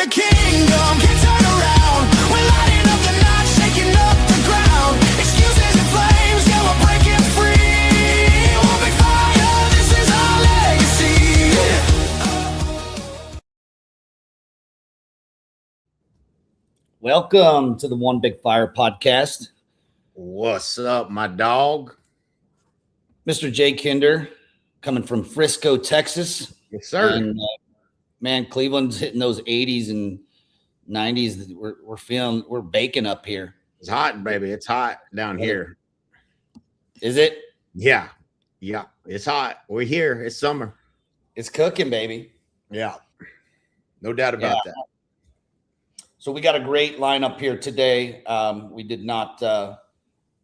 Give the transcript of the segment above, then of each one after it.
the kingdom can turn around. We're lighting up the night, shaking up the ground. Excuses and flames, yeah, we're breaking free. One big fire, this is our legacy. Welcome to the One Big Fire podcast. What's up, my dog? Mr. Jay Kinder, coming from Frisco, Texas. Yes, sir. And, man, Cleveland's hitting those 80s and 90s. We're baking up here. It's hot, baby. It's hot down here. Is it? Yeah. It's hot. We're here. It's summer. It's cooking, baby. Yeah. No doubt about that. So we got a great lineup here today. We did not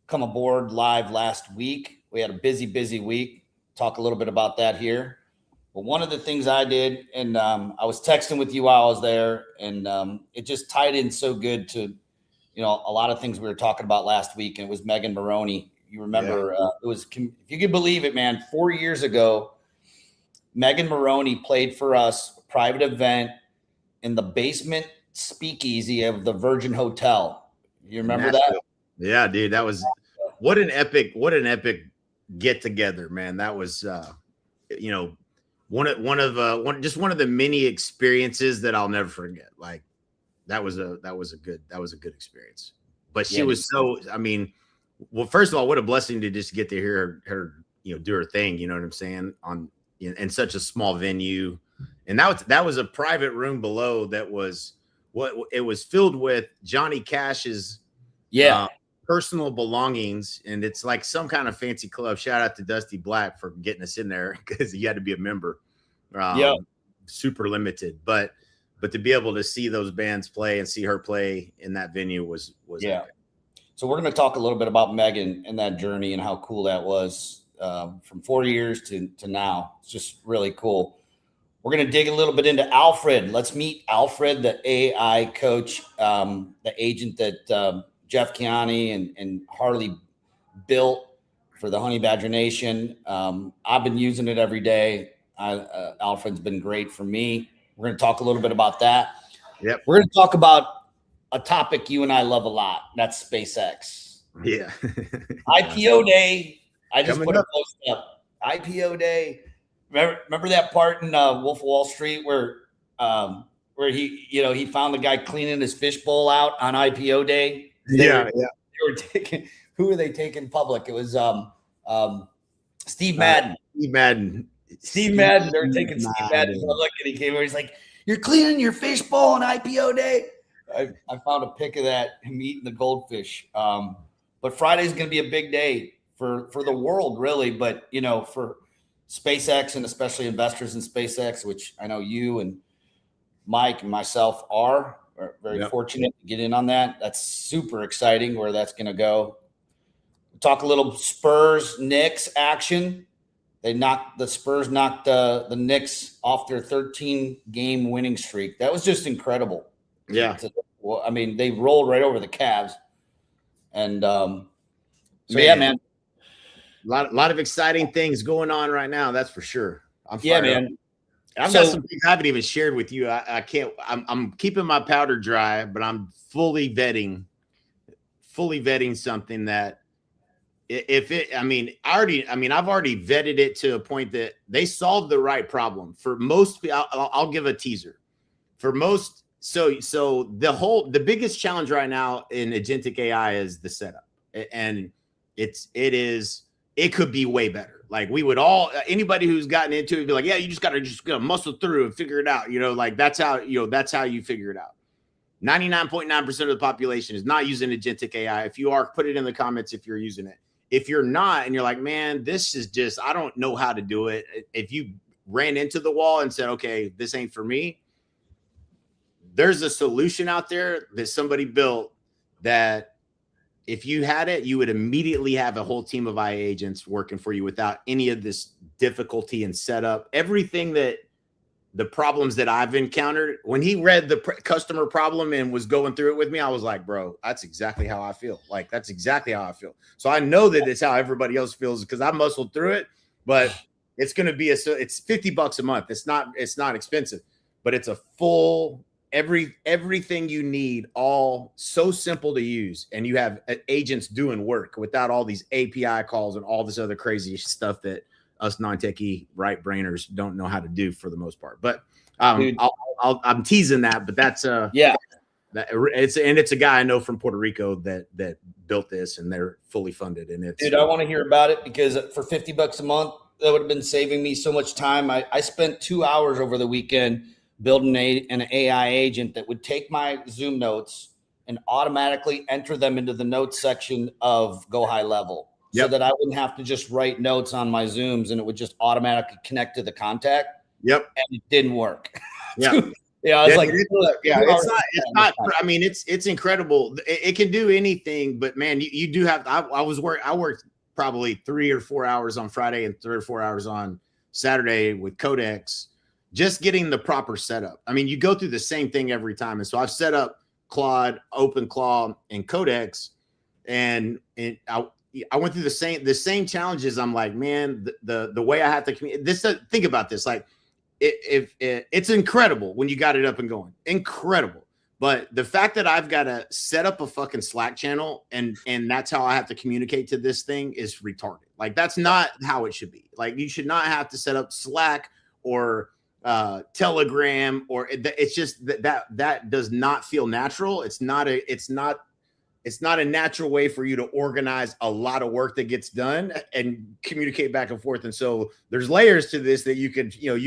come aboard live last week. We had a busy week. Talk a little bit about that here. But one of the things I did, and I was texting with you while I was there, and it just tied in so good to, a lot of things we were talking about last week, and it was Megan Maroney. You remember, it was, if you could believe it, man, 4 years ago, Megan Maroney played for us a private event in the basement speakeasy of the Virgin Hotel. You remember that? Yeah, dude, that was what an epic get together, man. That was one of the many experiences that I'll never forget. Like that was a good experience. But she was first of all, what a blessing to just get to hear her do her thing, you know what I'm saying, in such a small venue. And that was a private room below that was it was filled with Johnny Cash's personal belongings, and it's like some kind of fancy club. Shout out to Dusty Black for getting us in there because you had to be a member. Super limited, but to be able to see those bands play and see her play in that venue was epic. So we're going to talk a little bit about Megan and that journey and how cool that was from 4 years to now. It's just really cool. We're going to dig a little bit into Alfred. Let's meet Alfred, the AI coach, the agent that Jeff Chiani and Harley built for the Honey Badger Nation. I've been using it every day. Alfred's been great for me. We're going to talk a little bit about that. Yep. We're going to talk about a topic you and I love a lot. That's SpaceX. Yeah. IPO day. I just Coming put a post up. IPO day. Remember that part in Wolf of Wall Street where he found the guy cleaning his fishbowl out on IPO day? They were taking. Who were they taking public? It was Steve Madden. Steve Madden. They were taking Steve Madden public, and he came over. He's like, "You're cleaning your fishbowl on IPO day." I found a pic of that, him eating the goldfish. But Friday's going to be a big day for the world, really. But for SpaceX and especially investors in SpaceX, which I know you and Mike and myself are very fortunate to get in on that. That's super exciting where that's going to go. We'll talk a little Spurs Knicks action. The Spurs knocked the Knicks off their 13-game winning streak. That was just incredible. Yeah. They rolled right over the Cavs. And man. A lot of exciting things going on right now. That's for sure. I'm fired up. Man. I've got some things I haven't even shared with you. I can't. I'm keeping my powder dry, but I'm fully vetting something that I've already vetted it to a point that they solved the right problem for most. I'll give a teaser for most. So the biggest challenge right now in agentic AI is the setup, and it could be way better. Like we would all, anybody who's gotten into it would be like, yeah, you just gotta muscle through and figure it out. Like that's how you figure it out. 99.9% of the population is not using agentic AI. If you are, put it in the comments if you're using it. If you're not, and you're like, man, this is just, I don't know how to do it. If you ran into the wall and said, okay, this ain't for me, there's a solution out there that somebody built that if you had it, you would immediately have a whole team of IA agents working for you without any of this difficulty and setup. Everything that the problems that I've encountered, when he read the customer problem and was going through it with me, I was like, bro, that's exactly how I feel. Like, that's exactly how I feel. So I know that it's how everybody else feels because I muscled through it, but it's going to be it's $50 a month. It's not expensive, but it's a full everything you need, all so simple to use, and you have agents doing work without all these API calls and all this other crazy stuff that us non-techie right brainers don't know how to do for the most part. But I'm teasing that, but that's it's a guy I know from Puerto Rico that built this, and they're fully funded. And it's I want to hear about it, because for $50 a month, that would have been saving me so much time. I spent 2 hours over the weekend building an AI agent that would take my Zoom notes and automatically enter them into the notes section of Go High Level, so that I wouldn't have to just write notes on my Zooms, and it would just automatically connect to the contact. Yep. And it didn't work. Yeah. Yeah. I was like, it's not, I mean, it's incredible. It can do anything, but man, you do have, I worked probably 3 or 4 hours on Friday and 3 or 4 hours on Saturday with Codex, just getting the proper setup. I mean, you go through the same thing every time. And so I've set up Claude, OpenClaw, and Codex, and I went through the same challenges. I'm like, man, the way I have to communicate. Think about this. Like, it's incredible when you got it up and going, incredible. But the fact that I've got to set up a fucking Slack channel and that's how I have to communicate to this thing is retarded. Like, that's not how it should be. Like, you should not have to set up Slack or Telegram, or it's just that does not feel natural. It's not a natural way for you to organize a lot of work that gets done and communicate back and forth. And so there's layers to this that you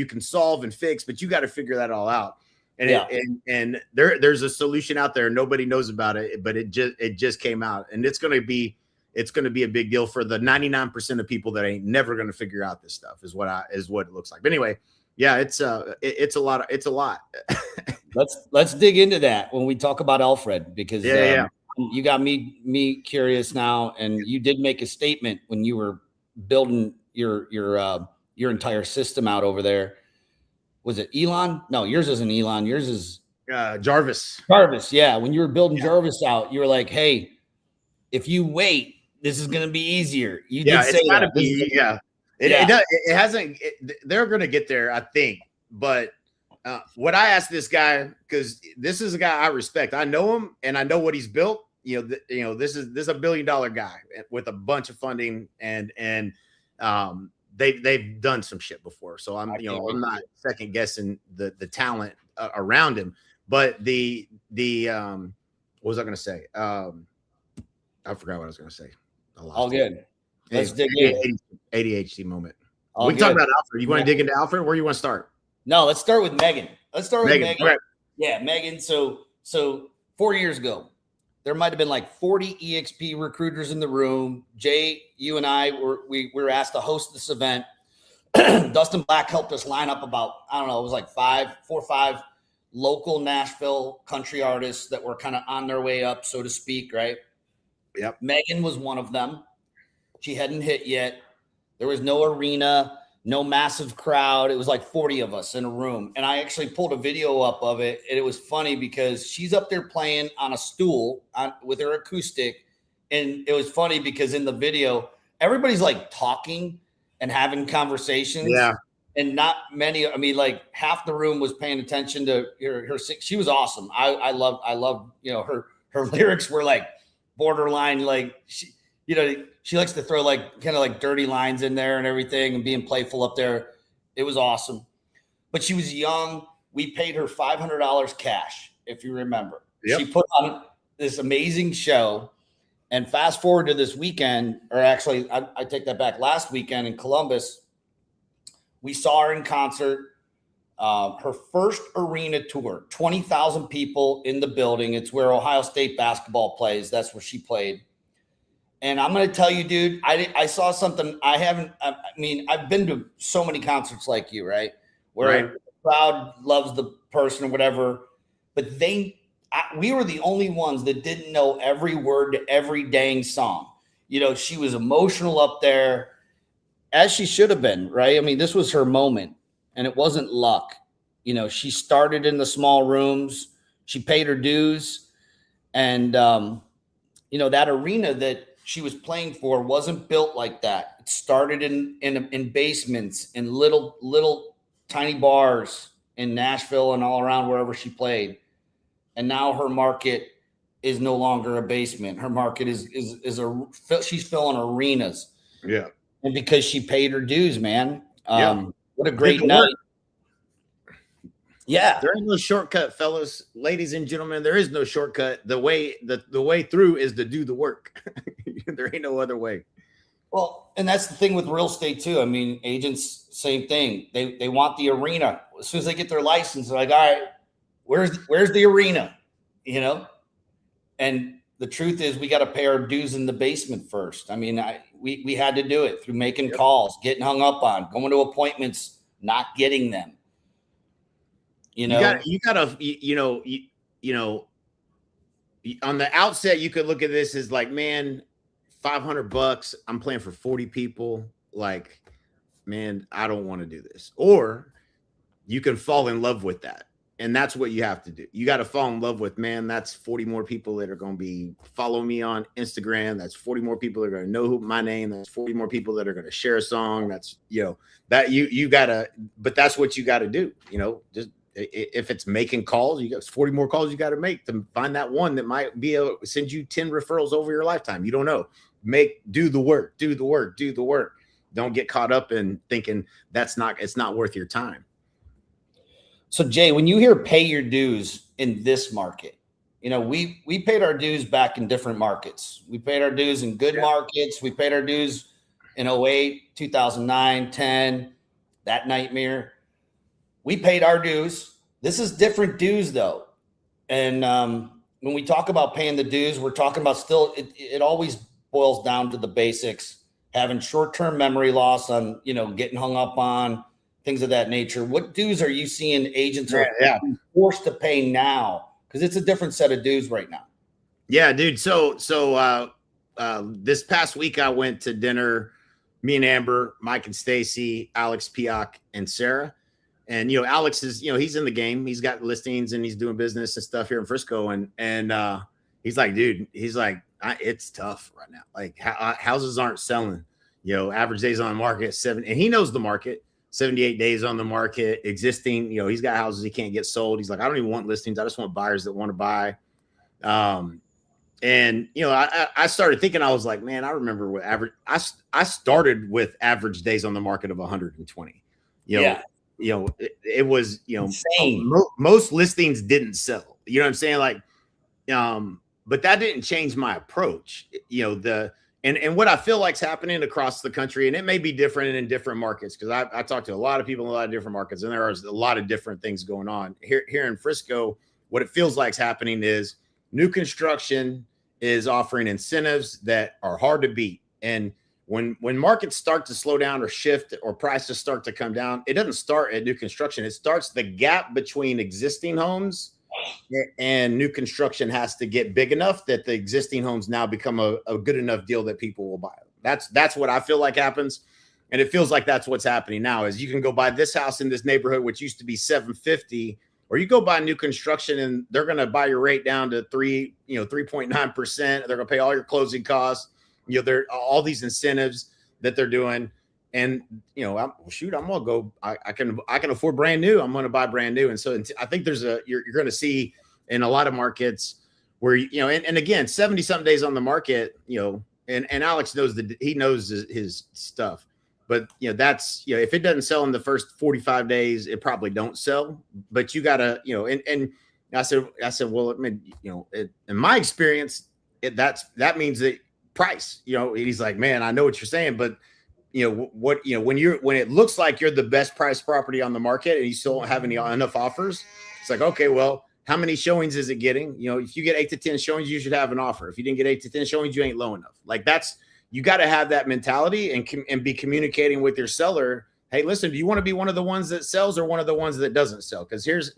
can solve and fix, but you got to figure that all out. And there's a solution out there. Nobody knows about it, but it just came out, and it's going to be a big deal for the 99% of people that ain't never going to figure out this stuff is what it looks like. But anyway, yeah, it's a lot. Let's dig into that when we talk about Alfred, because you got me curious now, and you did make a statement when you were building your entire system out over there. Was it Elon? No, yours isn't Elon. Yours is Jarvis. Jarvis, yeah. When you were building Jarvis out, you were like, "Hey, if you wait, this is going to be easier." You did say that. It hasn't. They're going to get there, I think. But what I asked this guy, because this is a guy I respect. I know him, and I know what he's built. This is a $1 billion guy with a bunch of funding, and they've done some shit before. So I'm not second guessing the talent around him. But what was I going to say? I forgot what I was going to say. All good. Let's dig in. ADHD moment. We can talk about Alfred. You want to dig into Alfred? Where do you want to start? No, let's start with Megan. Megan. Right. Yeah, Megan. So 4 years ago, there might have been like 40 EXP recruiters in the room. Jay, you and I were asked to host this event. Dustin Black helped us line up about, I don't know, it was like 4 or 5 local Nashville country artists that were kind of on their way up, so to speak, right? Yep. Megan was one of them. She hadn't hit yet. There was no arena, no massive crowd. It was like 40 of us in a room. And I actually pulled a video up of it. And it was funny because she's up there playing on a stool with her acoustic. And it was funny because in the video, everybody's like talking and having conversations. Yeah. And not many, I mean, like half the room was paying attention to her. She was awesome. I love, her lyrics were like borderline, like she likes to throw like kind of like dirty lines in there and everything and being playful up there. It was awesome. But she was young. We paid her $500 cash, if you remember. Yep. She put on this amazing show. And fast forward to this weekend, or actually, I take that back, last weekend in Columbus, we saw her in concert. Her first arena tour, 20,000 people in the building. It's where Ohio State basketball plays. That's where she played. And I'm going to tell you, dude, I saw something I've been to so many concerts like you, right? Where the crowd loves the person or whatever, but we were the only ones that didn't know every word to every dang song. She was emotional up there, as she should have been, right? I mean, this was her moment, and it wasn't luck. She started in the small rooms. She paid her dues. And, that arena that she was playing for wasn't built like that. It started in basements, in little tiny bars in Nashville and all around wherever she played. and now her market is no longer a basement. Her market is she's filling arenas. Yeah. And because she paid her dues, man. What a Did great the night. work. Yeah. There ain't no shortcut, fellas, ladies and gentlemen. There is no shortcut. The way through is to do the work. There ain't no other way. Well, and that's the thing with real estate too. I mean, agents, same thing. They want the arena. As soon as they get their license, they're like, all right, where's the arena? You know? And the truth is we got to pay our dues in the basement first. I mean, we had to do it through making calls, getting hung up on, going to appointments, not getting them. You know, you gotta, on the outset, you could look at this as like, man, $500. I'm playing for 40 people. Like, man, I don't want to do this. Or you can fall in love with that. And that's what you have to do. You got to fall in love with, man, that's 40 more people that are going to be follow me on Instagram. That's 40 more people that are going to know my name. That's 40 more people that are going to share a song. That's, that you got to, but that's what you got to do. Just if it's making calls, you got 40 more calls you got to make to find that one that might be able to send you 10 referrals over your lifetime. You don't know. Do the work. Don't get caught up in thinking it's not worth your time. So Jay, when you hear pay your dues in this market, we paid our dues back in different markets. We paid our dues in good markets. We paid our dues in 08, 2009, 10, that nightmare. We paid our dues. This is different dues though. And when we talk about paying the dues, we're talking about still, it always boils down to the basics, having short-term memory loss on, getting hung up on, things of that nature. What dues are you seeing agents are forced to pay now? Because it's a different set of dues right now. Yeah, dude. So this past week I went to dinner, me and Amber, Mike and Stacy, Alex, Pioch, and Sarah. And, Alex is, he's in the game. He's got listings and he's doing business and stuff here in Frisco. And he's like, dude, it's tough right now. Like houses aren't selling, average days on the market, 7. And he knows the market. 78 days on the market, existing, he's got houses he can't get sold. He's like, I don't even want listings. I just want buyers that want to buy. And, I started thinking, I was like, man, I remember what I started with average days on the market of 120. It was, insane. Most listings didn't sell. You know what I'm saying? Like, but that didn't change my approach. And what I feel like's happening across the country, and it may be different in different markets, because I talked to a lot of people in a lot of different markets, and there are a lot of different things going on. Here in Frisco, what it feels like's happening is new construction is offering incentives that are hard to beat. And when markets start to slow down or shift or prices start to come down, it doesn't start at new construction. It starts the gap between existing homes and new construction has to get big enough that the existing homes now become a good enough deal that people will buy them. That's what I feel like happens. And it feels like that's what's happening now is you can go buy this house in this neighborhood, which used to be $750, or you go buy new construction and they're going to buy your rate down to 3.9%. They're going to pay all your closing costs. There are all these incentives that they're doing. And, I'm going to go, I can afford brand new. I'm going to buy brand new. And so I think you're going to see in a lot of markets where, and again, 70 something days on the market, and Alex knows he knows his stuff, but that's, if it doesn't sell in the first 45 days, it probably don't sell, but you gotta, and I said, well, I mean, in my experience, that means that price, he's like, man, I know what you're saying, but when it looks like you're the best price property on the market and you still don't have enough offers, it's like, okay, well, how many showings is it getting? If you get 8 to 10 showings, you should have an offer. If you didn't get 8 to 10 showings, you ain't low enough. Like you got to have that mentality and be communicating with your seller. Hey, listen, do you want to be one of the ones that sells or one of the ones that doesn't sell? Because there's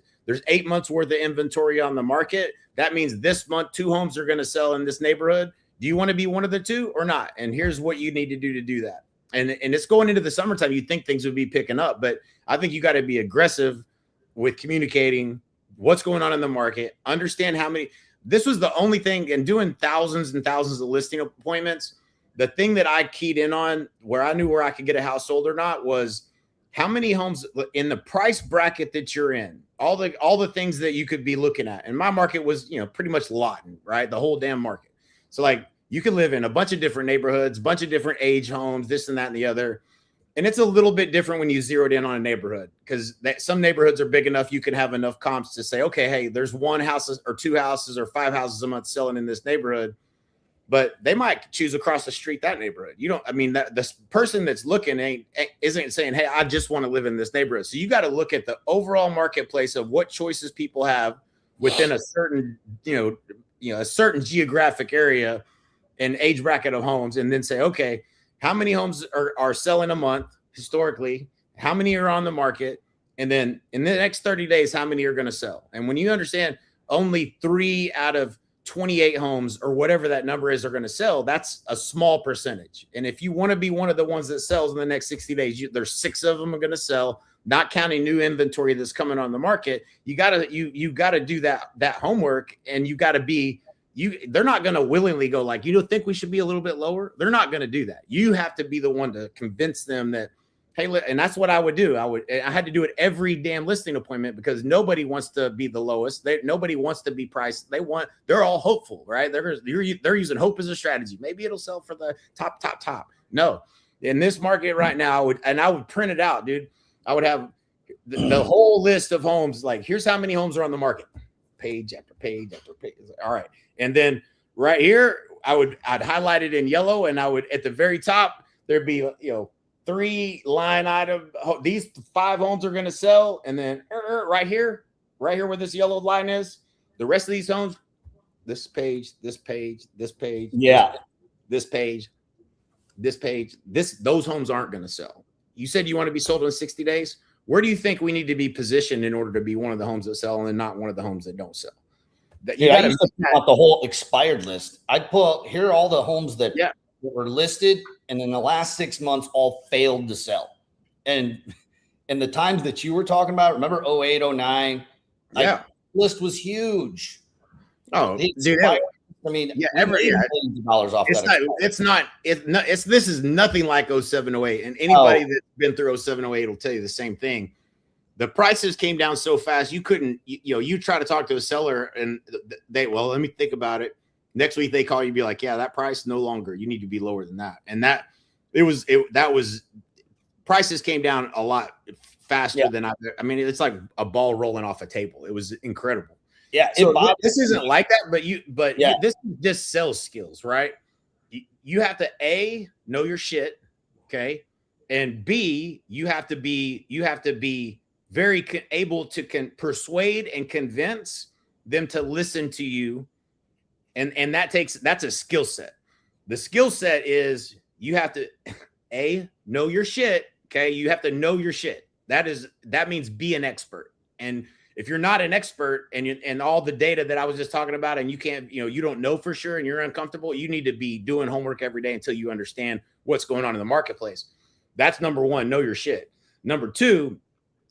8 months worth of inventory on the market. That means this month, 2 homes are going to sell in this neighborhood. Do you want to be one of the 2 or not? And here's what you need to do that. And it's going into the summertime. You'd think things would be picking up, but I think you got to be aggressive with communicating what's going on in the market. Understand how many. This was the only thing, and doing thousands and thousands of listing appointments. The thing that I keyed in on where I knew where I could get a house sold or not was how many homes in the price bracket that you're in. all the things that you could be looking at. And my market was, pretty much Lawton, right? The whole damn market. So like you could live in a bunch of different neighborhoods, bunch of different age homes, this and that and the other. And it's a little bit different when you zeroed in on a neighborhood, because some neighborhoods are big enough you can have enough comps to say, okay, hey, there's one house or two houses or five houses a month selling in this neighborhood. But they might choose across the street that neighborhood. That this person that's looking isn't saying, hey, I just want to live in this neighborhood. So you got to look at the overall marketplace of what choices people have within a certain, a certain geographic area and age bracket of homes, and then say, okay, how many homes are selling a month historically? How many are on the market? And then in the next 30 days, how many are going to sell? And when you understand only 3 out of 28 homes or whatever that number is are going to sell, that's a small percentage. And if you want to be one of the ones that sells in the next 60 days, there's 6 of them are going to sell, not counting new inventory that's coming on the market. You got to do that homework, and you got to be they're not going to willingly go like, you don't think we should be a little bit lower? They're not going to do that. You have to be the one to convince them that, hey, and that's what I would do. I had to do it every damn listing appointment, because nobody wants to be the lowest. Nobody wants to be priced. They're all hopeful, right? They're using hope as a strategy. Maybe it'll sell for the top. No, in this market right now, I would print it out, dude. I would have the whole list of homes. Like, here's how many homes are on the market, page after page after page. All right. And then right here, I'd highlight it in yellow, and I would, at the very top, there'd be, 3 line item. These 5 homes are going to sell. And then right here where this yellow line is, the rest of these homes, this page, this page, this page, this page, those homes aren't going to sell. You said you want to be sold in 60 days. Where do you think we need to be positioned in order to be one of the homes that sell and not one of the homes that don't sell? You got to put the whole expired list. I'd put here all the homes that were listed, and in the last 6 months all failed to sell. And in the times that you were talking about, remember 08, 09? Yeah, list was huge. Oh, dude. I mean, millions of dollars off. This is nothing like 07, 08. And anybody that's been through 07, 08 will tell you the same thing. The prices came down so fast, you couldn't, you try to talk to a seller and let me think about it. Next week they call you and be like, yeah, that price no longer. You need to be lower than that. And prices came down a lot faster than it's like a ball rolling off a table. It was incredible. Yeah. So this isn't like that, but this is just sales skills, right? You have to A, know your shit. Okay. And B, you have to be very able to persuade and convince them to listen to you. And that's a skill set. The skill set is you have to know your shit. Okay. You have to know your shit. That means be an expert. And if you're not an expert and all the data that I was just talking about, and you can't, you don't know for sure and you're uncomfortable, you need to be doing homework every day until you understand what's going on in the marketplace. That's number 1, know your shit. Number 2,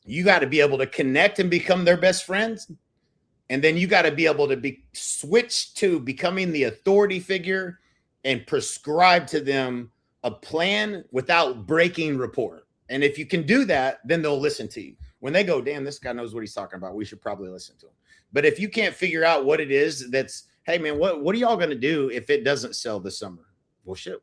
you got to be able to connect and become their best friends. And then you got to be able to be switched to becoming the authority figure and prescribe to them a plan without breaking rapport. And if you can do that, then they'll listen to you. When they go, damn, this guy knows what he's talking about, we should probably listen to him. But if you can't figure out what it is hey man, what are y'all going to do if it doesn't sell this summer? Well, shit,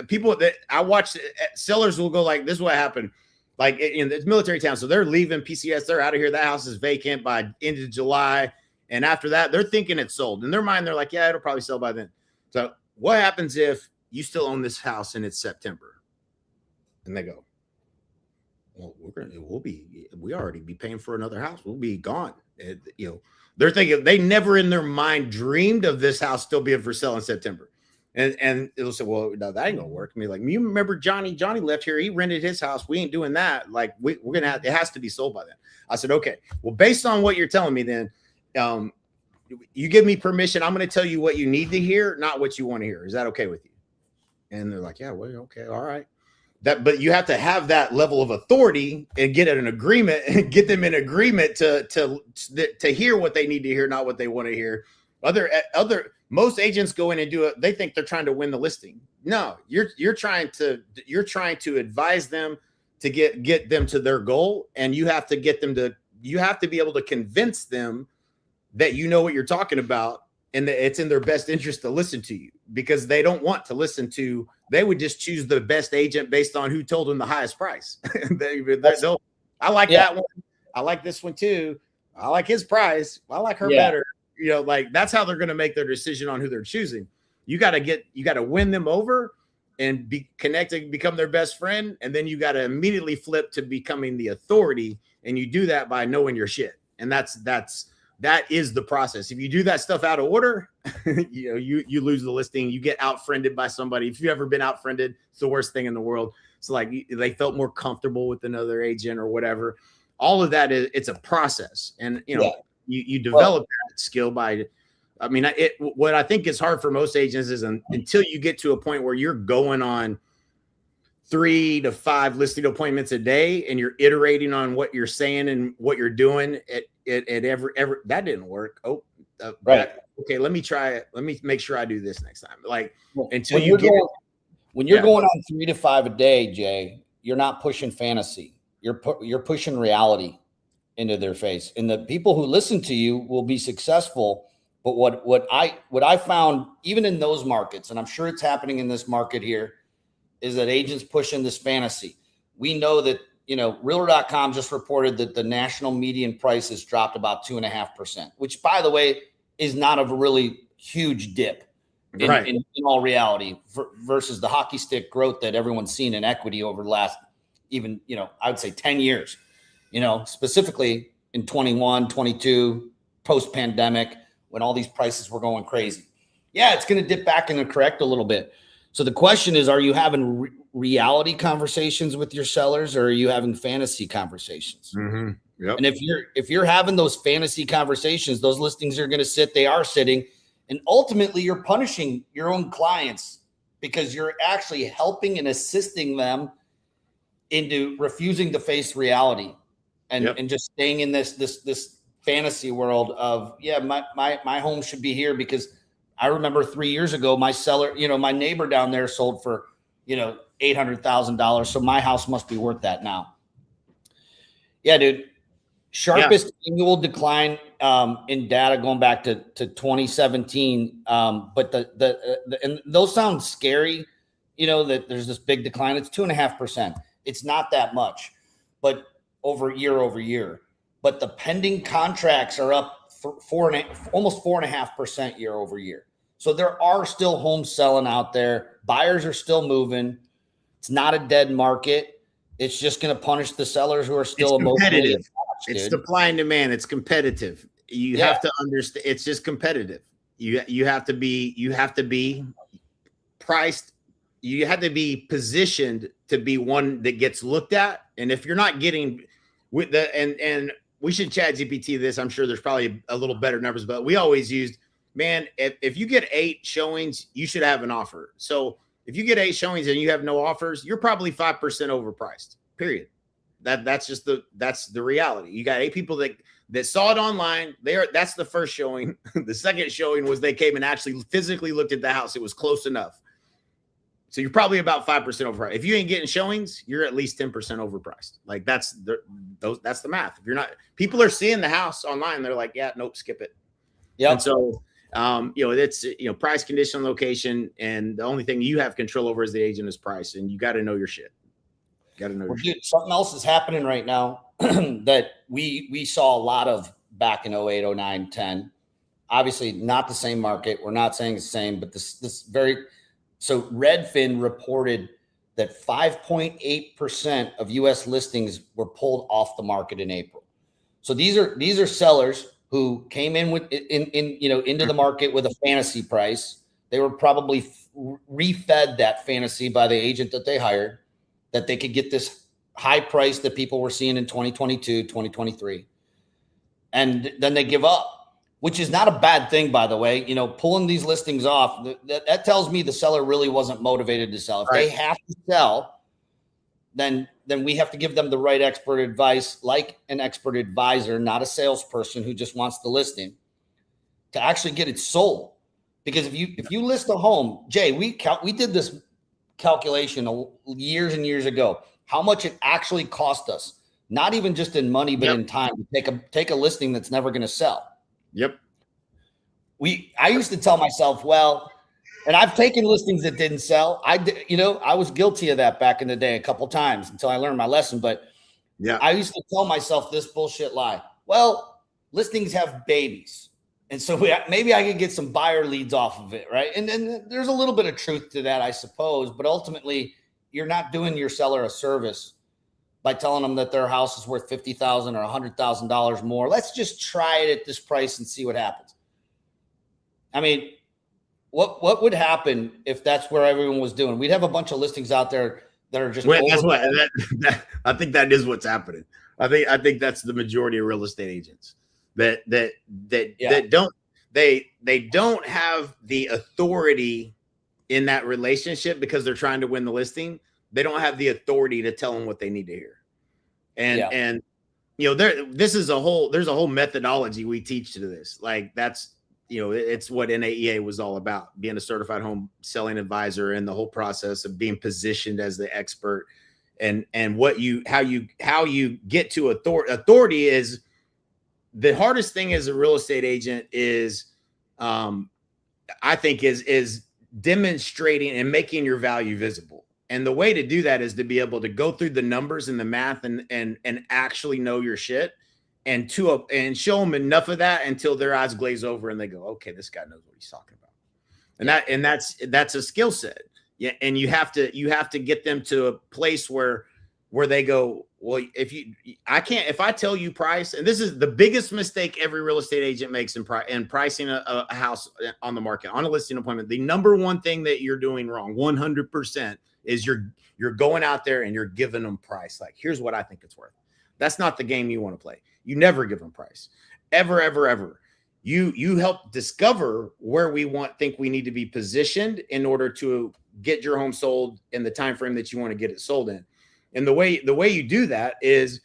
people that I watch, sellers will go like, this is what happened. Like it's military town. So they're leaving PCS. They're out of here. That house is vacant by end of July. And after that, they're thinking it's sold. In their mind, they're like, yeah, it'll probably sell by then. So what happens if you still own this house and it's September? And they go, well, we already be paying for another house. We'll be gone. They're thinking they never in their mind dreamed of this house still being for sale in September. And it'll say, well, no, that ain't gonna work. I mean, like, you remember Johnny left here. He rented his house. We ain't doing that. Like, we're going to it has to be sold by then. I said, okay, well, based on what you're telling me, then you give me permission. I'm going to tell you what you need to hear, not what you want to hear. Is that okay with you? And they're like, yeah, well, okay. All right. But you have to have that level of authority and get an agreement and get them in agreement to hear what they need to hear, not what they want to hear. Most agents go in and do it. They think they're trying to win the listing. No, you're trying to advise them to get them to their goal, and you have to get them to you have to be able to convince them that you know what you're talking about and that it's in their best interest to listen to you, because they don't want to listen to, they would just choose the best agent based on who told them the highest price. I like that one. I like this one too. I like his price. I like her better. You know, like that's how they're going to make their decision on who they're choosing. You got to win them over and be connected, become their best friend. And then you got to immediately flip to becoming the authority. And you do that by knowing your shit. And that is the process. If you do that stuff out of order, you lose the listing. You get out-friended by somebody. If you've ever been out-friended, it's the worst thing in the world. It's like they felt more comfortable with another agent or whatever. All of that it's a process. And, you develop that skill by, I mean, what I think is hard for most agents is until you get to a point where you're going on 3 to 5 listing appointments a day and you're iterating on what you're saying and what you're doing at every that didn't work. Right. Okay, let me try it. Let me make sure I do this next time. Like until when you're going on 3 to 5 a day, Jay, you're not pushing fantasy. You're pushing reality into their face. And the people who listen to you will be successful. But what I found, even in those markets, and I'm sure it's happening in this market here, is that agents pushing this fantasy. We know that, Realtor.com just reported that the national median price has dropped about 2.5%, which, by the way, is not a really huge dip in all reality versus the hockey stick growth that everyone's seen in equity over the last, even, I would say 10 years, specifically in 21, 22, post-pandemic, when all these prices were going crazy. Yeah, it's going to dip back and correct a little bit. So the question is, are you having reality conversations with your sellers, or are you having fantasy conversations? Mm-hmm. Yep. And if you're having those fantasy conversations, those listings are going to sit, they are sitting, and ultimately you're punishing your own clients because you're actually helping and assisting them into refusing to face reality and just staying in this fantasy world of, my home should be here, because I remember 3 years ago, my seller, my neighbor down there sold for, $800,000. So my house must be worth that now. Yeah, dude. Sharpest annual decline in data going back to 2017. But and those sound scary, that there's this big decline. It's 2.5%. It's not that much, but over year. But the pending contracts are up almost 4.5% year over year. So there are still homes selling out there. Buyers are still moving. It's not a dead market. It's just going to punish the sellers who are still competitive. It's supply and demand. It's competitive. You have to understand. It's just competitive. You have to be priced. You have to be positioned to be one that gets looked at. And if you're not getting with and we should chat GPT this. I'm sure there's probably a little better numbers, but we always used, man, if you get 8 showings, you should have an offer. So if you get 8 showings and you have no offers, you're probably 5% overpriced, period. That's the reality. You got 8 people that saw it online. That's the first showing. The second showing was they came and actually physically looked at the house. It was close enough. So you're probably about 5% overpriced. If you ain't getting showings, you're at least 10% overpriced. Like that's the math. If you're not, people are seeing the house online. They're like, yeah, nope, skip it. Yeah. And so, it's, price, condition, location. And the only thing you have control over as the agent is price. And you got to know your shit. Dude, something else is happening right now that we saw a lot of back in 08, 09, 10. Obviously not the same market. We're not saying it's the same, but so Redfin reported that 5.8% of U.S. listings were pulled off the market in April. So these are sellers who came in into the market with a fantasy price. They were probably refed that fantasy by the agent that they hired, that they could get this high price that people were seeing in 2022, 2023. And then they give up, which is not a bad thing, by the way. Pulling these listings off, that tells me the seller really wasn't motivated to sell. If they have to sell, then we have to give them the right expert advice, like an expert advisor, not a salesperson who just wants the listing, to actually get it sold. Because if you list a home, Jay, we did this calculation years and years ago, how much it actually cost us not even just in money, but in time to take a listing that's never going to sell. Yep. I used to tell myself, well, and I've taken listings that didn't sell. I was guilty of that back in the day a couple times until I learned my lesson. But I used to tell myself this bullshit lie. Well, listings have babies. And so maybe I could get some buyer leads off of it, right? And then there's a little bit of truth to that, I suppose. But ultimately, you're not doing your seller a service by telling them that their house is worth $50,000 or $100,000 more. Let's just try it at this price and see what happens. I mean, what would happen if that's where everyone was doing? We'd have a bunch of listings out there that are just. That's what I think that is what's happening. I think that's the majority of real estate agents that don't have the authority in that relationship because they're trying to win the listing. They don't have the authority to tell them what they need to hear. And there's a whole methodology we teach to this. Like that's, it's what NAEA was all about, being a certified home selling advisor and the whole process of being positioned as the expert and how you get to authority is the hardest thing as a real estate agent is, I think is demonstrating and making your value visible. And the way to do that is to be able to go through the numbers and the math and actually know your shit and show them enough of that until their eyes glaze over and they go, okay, this guy knows what he's talking about. And that's a skill set. Yeah. And you have to get them to a place where they go, well, if I tell you price, and this is the biggest mistake every real estate agent makes in pricing a house on the market, on a listing appointment, the number one thing that you're doing wrong 100% is you're going out there and you're giving them price. Like, here's what I think it's worth. That's not the game you want to play. You never give them price, ever, ever, ever. You help discover where think we need to be positioned in order to get your home sold in the time frame that you want to get it sold in. And the way you do that is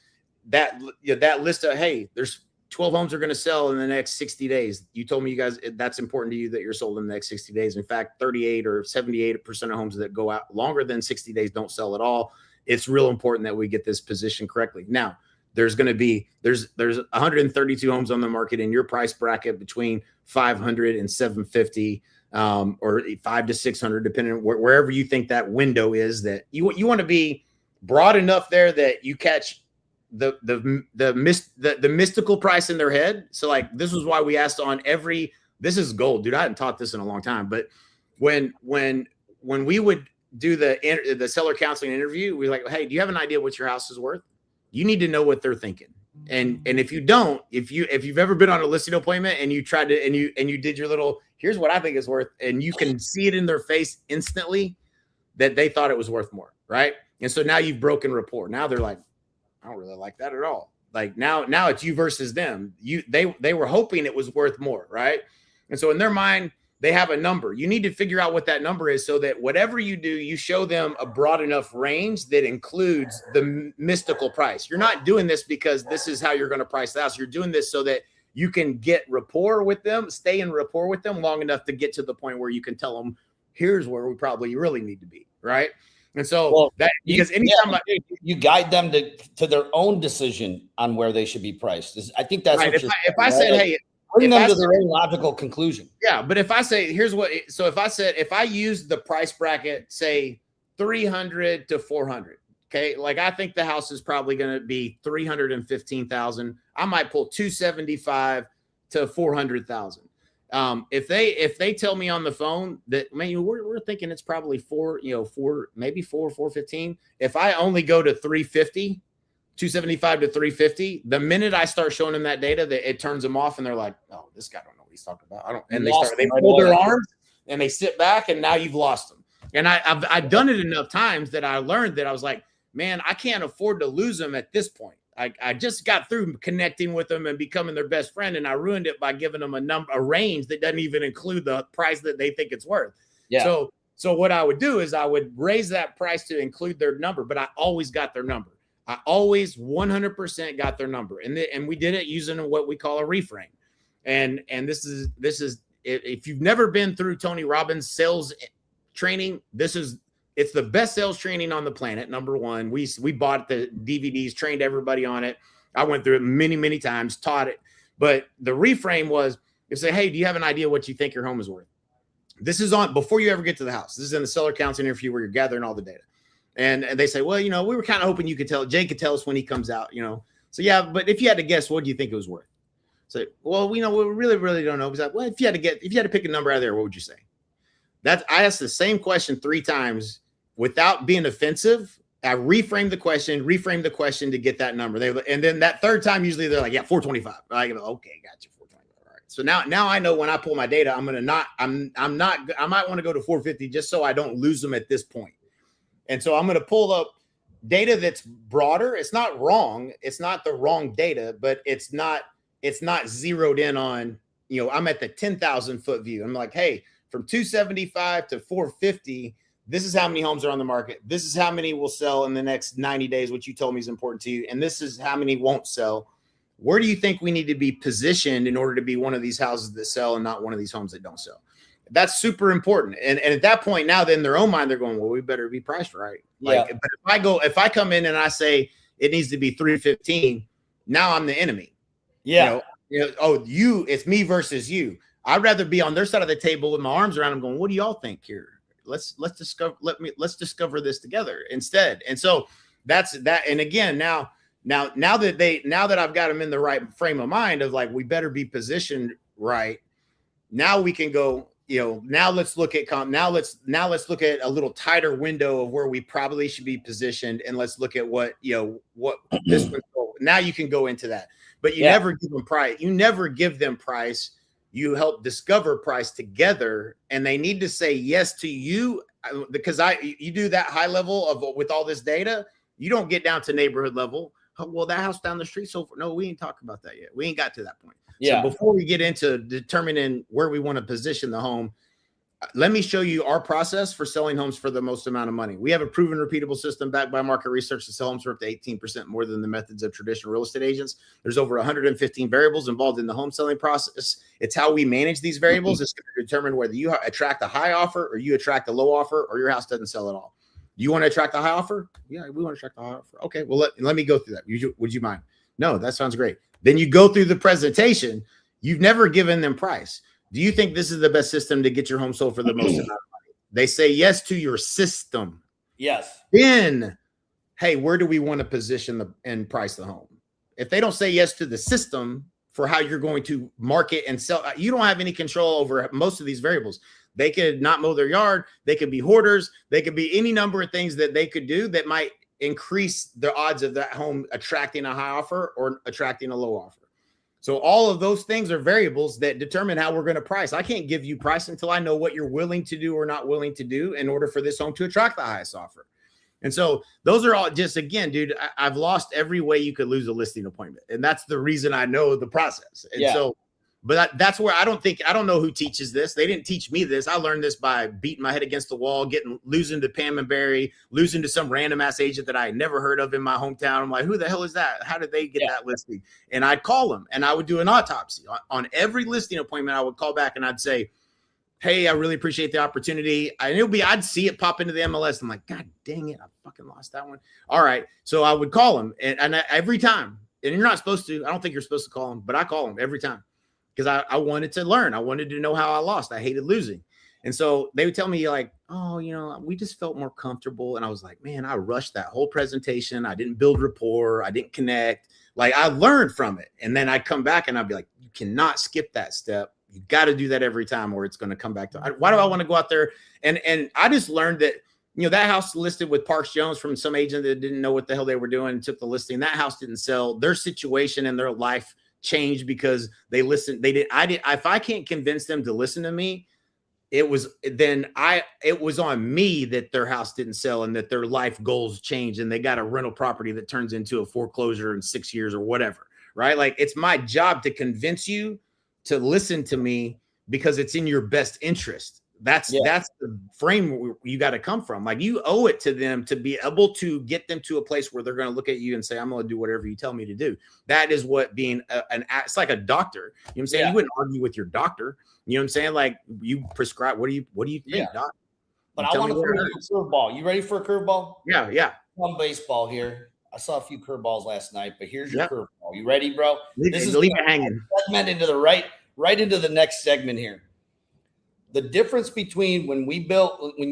that list of, hey, there's 12 homes are going to sell in the next 60 days. You told me you guys, that's important to you that you're sold in the next 60 days. In fact, 38 or 78% of homes that go out longer than 60 days don't sell at all. It's real important that we get this position correctly. Now, there's 132 homes on the market in your price bracket between 500 and 750, or 500 to 600, depending on wherever you think that window is. That you want to be broad enough there that you catch the mystical price in their head. So like, this is why we asked this is gold, dude. I hadn't taught this in a long time, but when we would do the seller counseling interview, we were like, hey, do you have an idea what your house is worth? You need to know what they're thinking. And if you don't, if you've ever been on a listing appointment and you tried to, and you did your little, here's what I think it's worth. And you can see it in their face instantly that they thought it was worth more. Right. And so now you've broken rapport. Now they're like, I don't really like that at all. Like now it's you versus them. They were hoping it was worth more. Right. And so in their mind, they have a number. You need to figure out what that number is so that whatever you do, you show them a broad enough range that includes the mystical price. You're not doing this because this is how you're going to price the house. You're doing this so that you can get rapport with them, stay in rapport with them long enough to get to the point where you can tell them, here's where we probably really need to be. Right. And so because anytime you guide them to their own decision on where they should be priced. I think that's right. What if I said, hey, bring them to their own logical conclusion. Yeah, but if I say, if I use the price bracket, say 300 to 400, okay, like I think the house is probably going to be 315,000. I might pull 275 to 400,000. If they tell me on the phone that, man, we're thinking it's probably 415. If I only go to 350. 275 to 350. The minute I start showing them that data, that it turns them off, and they're like, "Oh, this guy don't know what he's talking about." And they pull their arms and they sit back, and now you've lost them. And I've done it enough times that I learned that I was like, man, I can't afford to lose them at this point. I just got through connecting with them and becoming their best friend, and I ruined it by giving them a range that doesn't even include the price that they think it's worth. Yeah. So what I would do is I would raise that price to include their number, but I always got their number. I always 100% got their number. And we did it using what we call a reframe. And this is, if you've never been through Tony Robbins sales training, this is It's the best sales training on the planet. Number one, we bought the DVDs, trained everybody on it. I went through it many times, taught it. But the reframe was, you say, hey, do you have an idea what you think your home is worth? This is on before you ever get to the house. This is in the seller counseling interview where you're gathering all the data. And they say, well, we were kind of hoping you could tell. Jay could tell us when he comes out, So yeah, but if you had to guess, what do you think it was worth? So, well, we really don't know. He's like, well, if you had to pick a number out of there, what would you say? I asked the same question 3 times without being offensive. I reframed the question to get that number. And then that 3rd time, usually they're like, yeah, 425. I go, okay, gotcha, 425. All right. So now I know when I pull my data, I might want to go to 450 just so I don't lose them at this point. And so I'm going to pull up data that's broader. It's not wrong. It's not the wrong data, but it's not zeroed in on, I'm at the 10,000 foot view. I'm like, hey, from 275 to 450, this is how many homes are on the market. This is how many will sell in the next 90 days, which you told me is important to you. And this is how many won't sell. Where do you think we need to be positioned in order to be one of these houses that sell and not one of these homes that don't sell? That's super important. And at that point, now in their own mind, they're going, well, we better be priced right. But if I come in and I say it needs to be 315, now I'm the enemy. Yeah. It's me versus you. I'd rather be on their side of the table with my arms around them going, what do y'all think here? Let's discover this together instead. And so that's that. And again, now that I've got them in the right frame of mind of like, we better be positioned right. Now we can go, now let's look at look at a little tighter window of where we probably should be positioned. And let's look at what this one. Now you can go into that, but you never give them price. You never give them price. You help discover price together, and they need to say yes to you because you do that high level of with all this data. You don't get down to neighborhood level. Oh, well, that house down the street. So no, we ain't talking about that yet. We ain't got to that point. Yeah. So before we get into determining where we want to position the home, let me show you our process for selling homes for the most amount of money. We have a proven, repeatable system backed by market research to sell homes for up to 18% more than the methods of traditional real estate agents. There's over 115 variables involved in the home selling process. It's how we manage these variables. It's going to determine whether you attract a high offer or you attract a low offer or your house doesn't sell at all. You want to attract a high offer? Yeah, we want to attract a high offer. Okay, well, let me go through that. Would you mind? No, that sounds great. Then you go through the presentation. You've never given them price. Do you think this is the best system to get your home sold for the most amount of money? They say yes to your system. Yes. Then, hey, where do we want to position and price the home? If they don't say yes to the system for how you're going to market and sell, you don't have any control over most of these variables. They could not mow their yard. They could be hoarders. They could be any number of things that they could do that might increase the odds of that home attracting a high offer or attracting a low offer. So all of those things are variables that determine how we're going to price. I can't give you price until I know what you're willing to do or not willing to do in order for this home to attract the highest offer. And so those are all just, again, dude, I've lost every way you could lose a listing appointment. And that's the reason I know the process. And so, but that's where I don't know who teaches this. They didn't teach me this. I learned this by beating my head against the wall, losing to Pam and Barry, losing to some random ass agent that I had never heard of in my hometown. I'm like, who the hell is that? How did they get that listing? And I'd call them and I would do an autopsy on every listing appointment. I would call back and I'd say, hey, I really appreciate the opportunity. I'd see it pop into the MLS. I'm like, God dang it. I fucking lost that one. All right. So I would call them and every time, and you're not supposed to, I don't think you're supposed to call them, but I call them every time. Because I wanted to learn. I wanted to know how I lost. I hated losing. And so they would tell me like, oh, we just felt more comfortable. And I was like, man, I rushed that whole presentation. I didn't build rapport. I didn't connect. Like I learned from it. And then I'd come back and I'd be like, you cannot skip that step. You got to do that every time or it's going to come back to, why do I want to go out there? And I just learned that, that house listed with Parks Jones from some agent that didn't know what the hell they were doing and took the listing. That house didn't sell. Their situation and their life changed because they listened. If I can't convince them to listen to me, it was on me that their house didn't sell and that their life goals changed and they got a rental property that turns into a foreclosure in 6 years or whatever, right? Like it's my job to convince you to listen to me because it's in your best interest. That's the frame you got to come from. Like you owe it to them to be able to get them to a place where they're going to look at you and say, I'm going to do whatever you tell me to do. That is what being it's like a doctor. You know what I'm saying? You wouldn't argue with your doctor. You know what I'm saying? Like you prescribe, what do you think, doc? But I want to throw you a curveball. You ready for a curveball? Yeah. On baseball here. I saw a few curveballs last night, but here's your curveball. You ready, bro? Leave it hanging. Segment into the right into the next segment here. The difference between when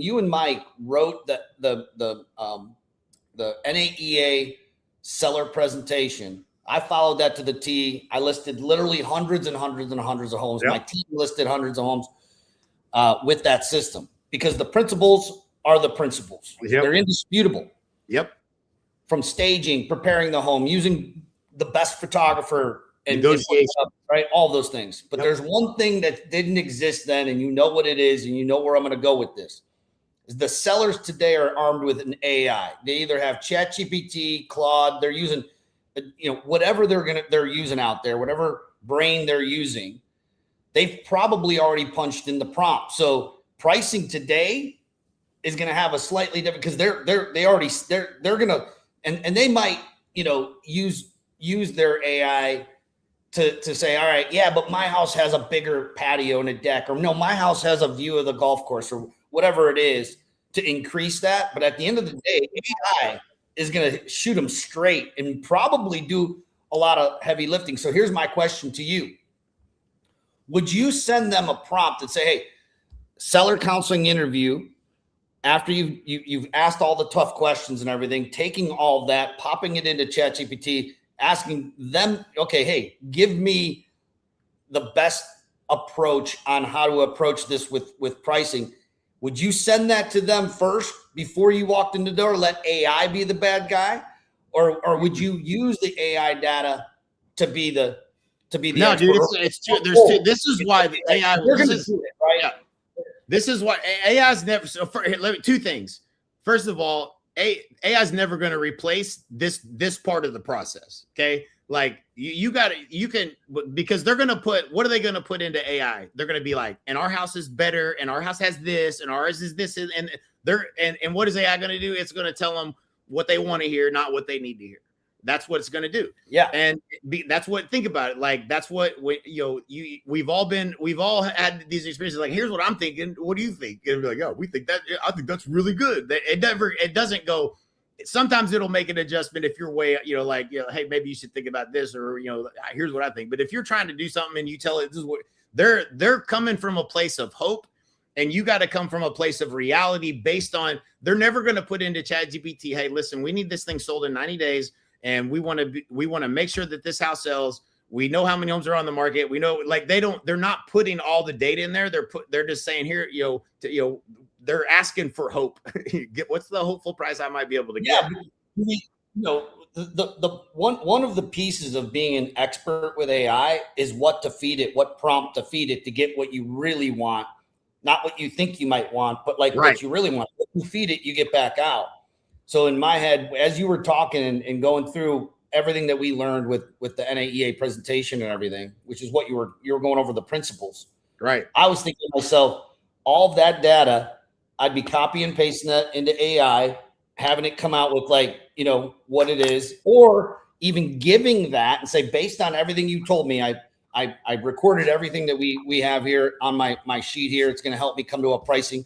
you and Mike wrote the NAEA seller presentation, I followed that to the T. I listed literally hundreds and hundreds and hundreds of homes. Yep. My team listed hundreds of homes with that system because the principles are the principles. Yep. They're indisputable. Yep. From staging, preparing the home, using the best photographer, and negotiation, right? All those things. But there's one thing that didn't exist then, and you know what it is, and you know where I'm going to go with this. Is the sellers today are armed with an AI. They either have ChatGPT, Claude, they're using, whatever they're using out there, whatever brain they're using, they've probably already punched in the prompt. So pricing today is going to have a slightly different, because they're going to, and they might, use their AI to say, all right, yeah, but my house has a bigger patio and a deck, or no, my house has a view of the golf course, or whatever it is, to increase that. But at the end of the day, AI is going to shoot them straight and probably do a lot of heavy lifting. So here's my question to you. Would you send them a prompt and say, hey, seller counseling interview, after you've asked all the tough questions and everything, taking all that, popping it into ChatGPT, asking them, okay, hey, give me the best approach on how to approach this with pricing. Would you send that to them first before you walked in the door? Let AI be the bad guy, or would you use the AI data to be the no, expert? Dude, it's two. There's two. This is why the AI. We're going to do it, right? Yeah. This is why AI's never. So two things. First of all, AI's never going to replace this part of the process. Okay, like you can, because they're going to put, what are they going to put into AI? They're going to be like, and our house is better, and our house has this, and ours is this, and what is AI going to do? It's going to tell them what they want to hear, not what they need to hear. That's what it's going to do. Yeah. And that's what, think about it. Like, that's what, we've all had these experiences. Like, here's what I'm thinking. What do you think? And be like, oh, we think that, I think that's really good. It doesn't go, sometimes it'll make an adjustment if you're way, hey, maybe you should think about this, or, here's what I think. But if you're trying to do something and you tell it, this is what they're coming from, a place of hope. And you got to come from a place of reality based on, they're never going to put into ChatGPT, hey, listen, we need this thing sold in 90 days. And we want to make sure that this house sells. We know how many homes are on the market. We know, like, they're not putting all the data in there. They're just saying here, they're asking for hope. What's the hopeful price I might be able to get? The one of the pieces of being an expert with AI is what to feed it, what prompt to feed it to get what you really want, not what you think you might want, but like what you really want. If you feed it, you get back out. So in my head, as you were talking and going through everything that we learned with the NAEA presentation and everything, which is what you were going over the principles. Right. I was thinking to myself, all of that data, I'd be copy and pasting that into AI, having it come out with what it is, or even giving that and say, based on everything you told me, I recorded everything that we have here on my sheet here. It's going to help me come to a pricing.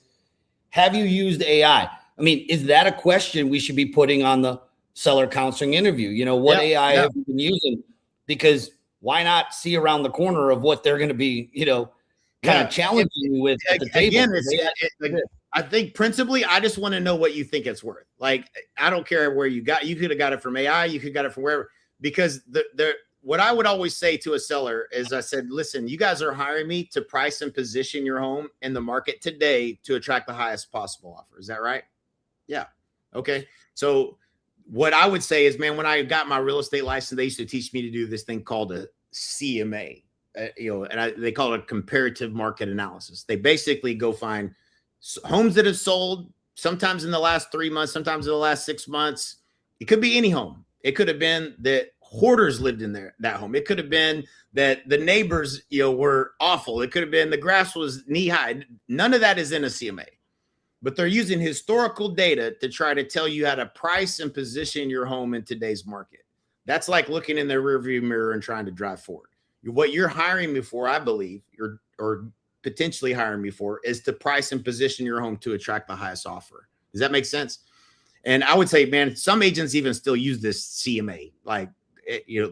Have you used AI? I mean, is that a question we should be putting on the seller counseling interview? What AI have you been using? Because why not see around the corner of what they're going to be, kind of challenging you with at the table? Again, I think principally, I just want to know what you think it's worth. Like, I don't care where you could have got it from AI, you could have got it from wherever, because what I would always say to a seller is, I said, listen, you guys are hiring me to price and position your home in the market today to attract the highest possible offer. Is that right? Yeah. Okay. So what I would say is, man, when I got my real estate license, they used to teach me to do this thing called a CMA, they call it a comparative market analysis. They basically go find homes that have sold, sometimes in the last 3 months, sometimes in the last 6 months. It could be any home. It could have been that hoarders lived in that home. It could have been that the neighbors, were awful. It could have been the grass was knee high. None of that is in a CMA. But they're using historical data to try to tell you how to price and position your home in today's market. That's like looking in the rearview mirror and trying to drive forward. What you're hiring me for, I believe, or potentially hiring me for is to price and position your home to attract the highest offer. Does that make sense? And I would say, man, some agents even still use this CMA. Like,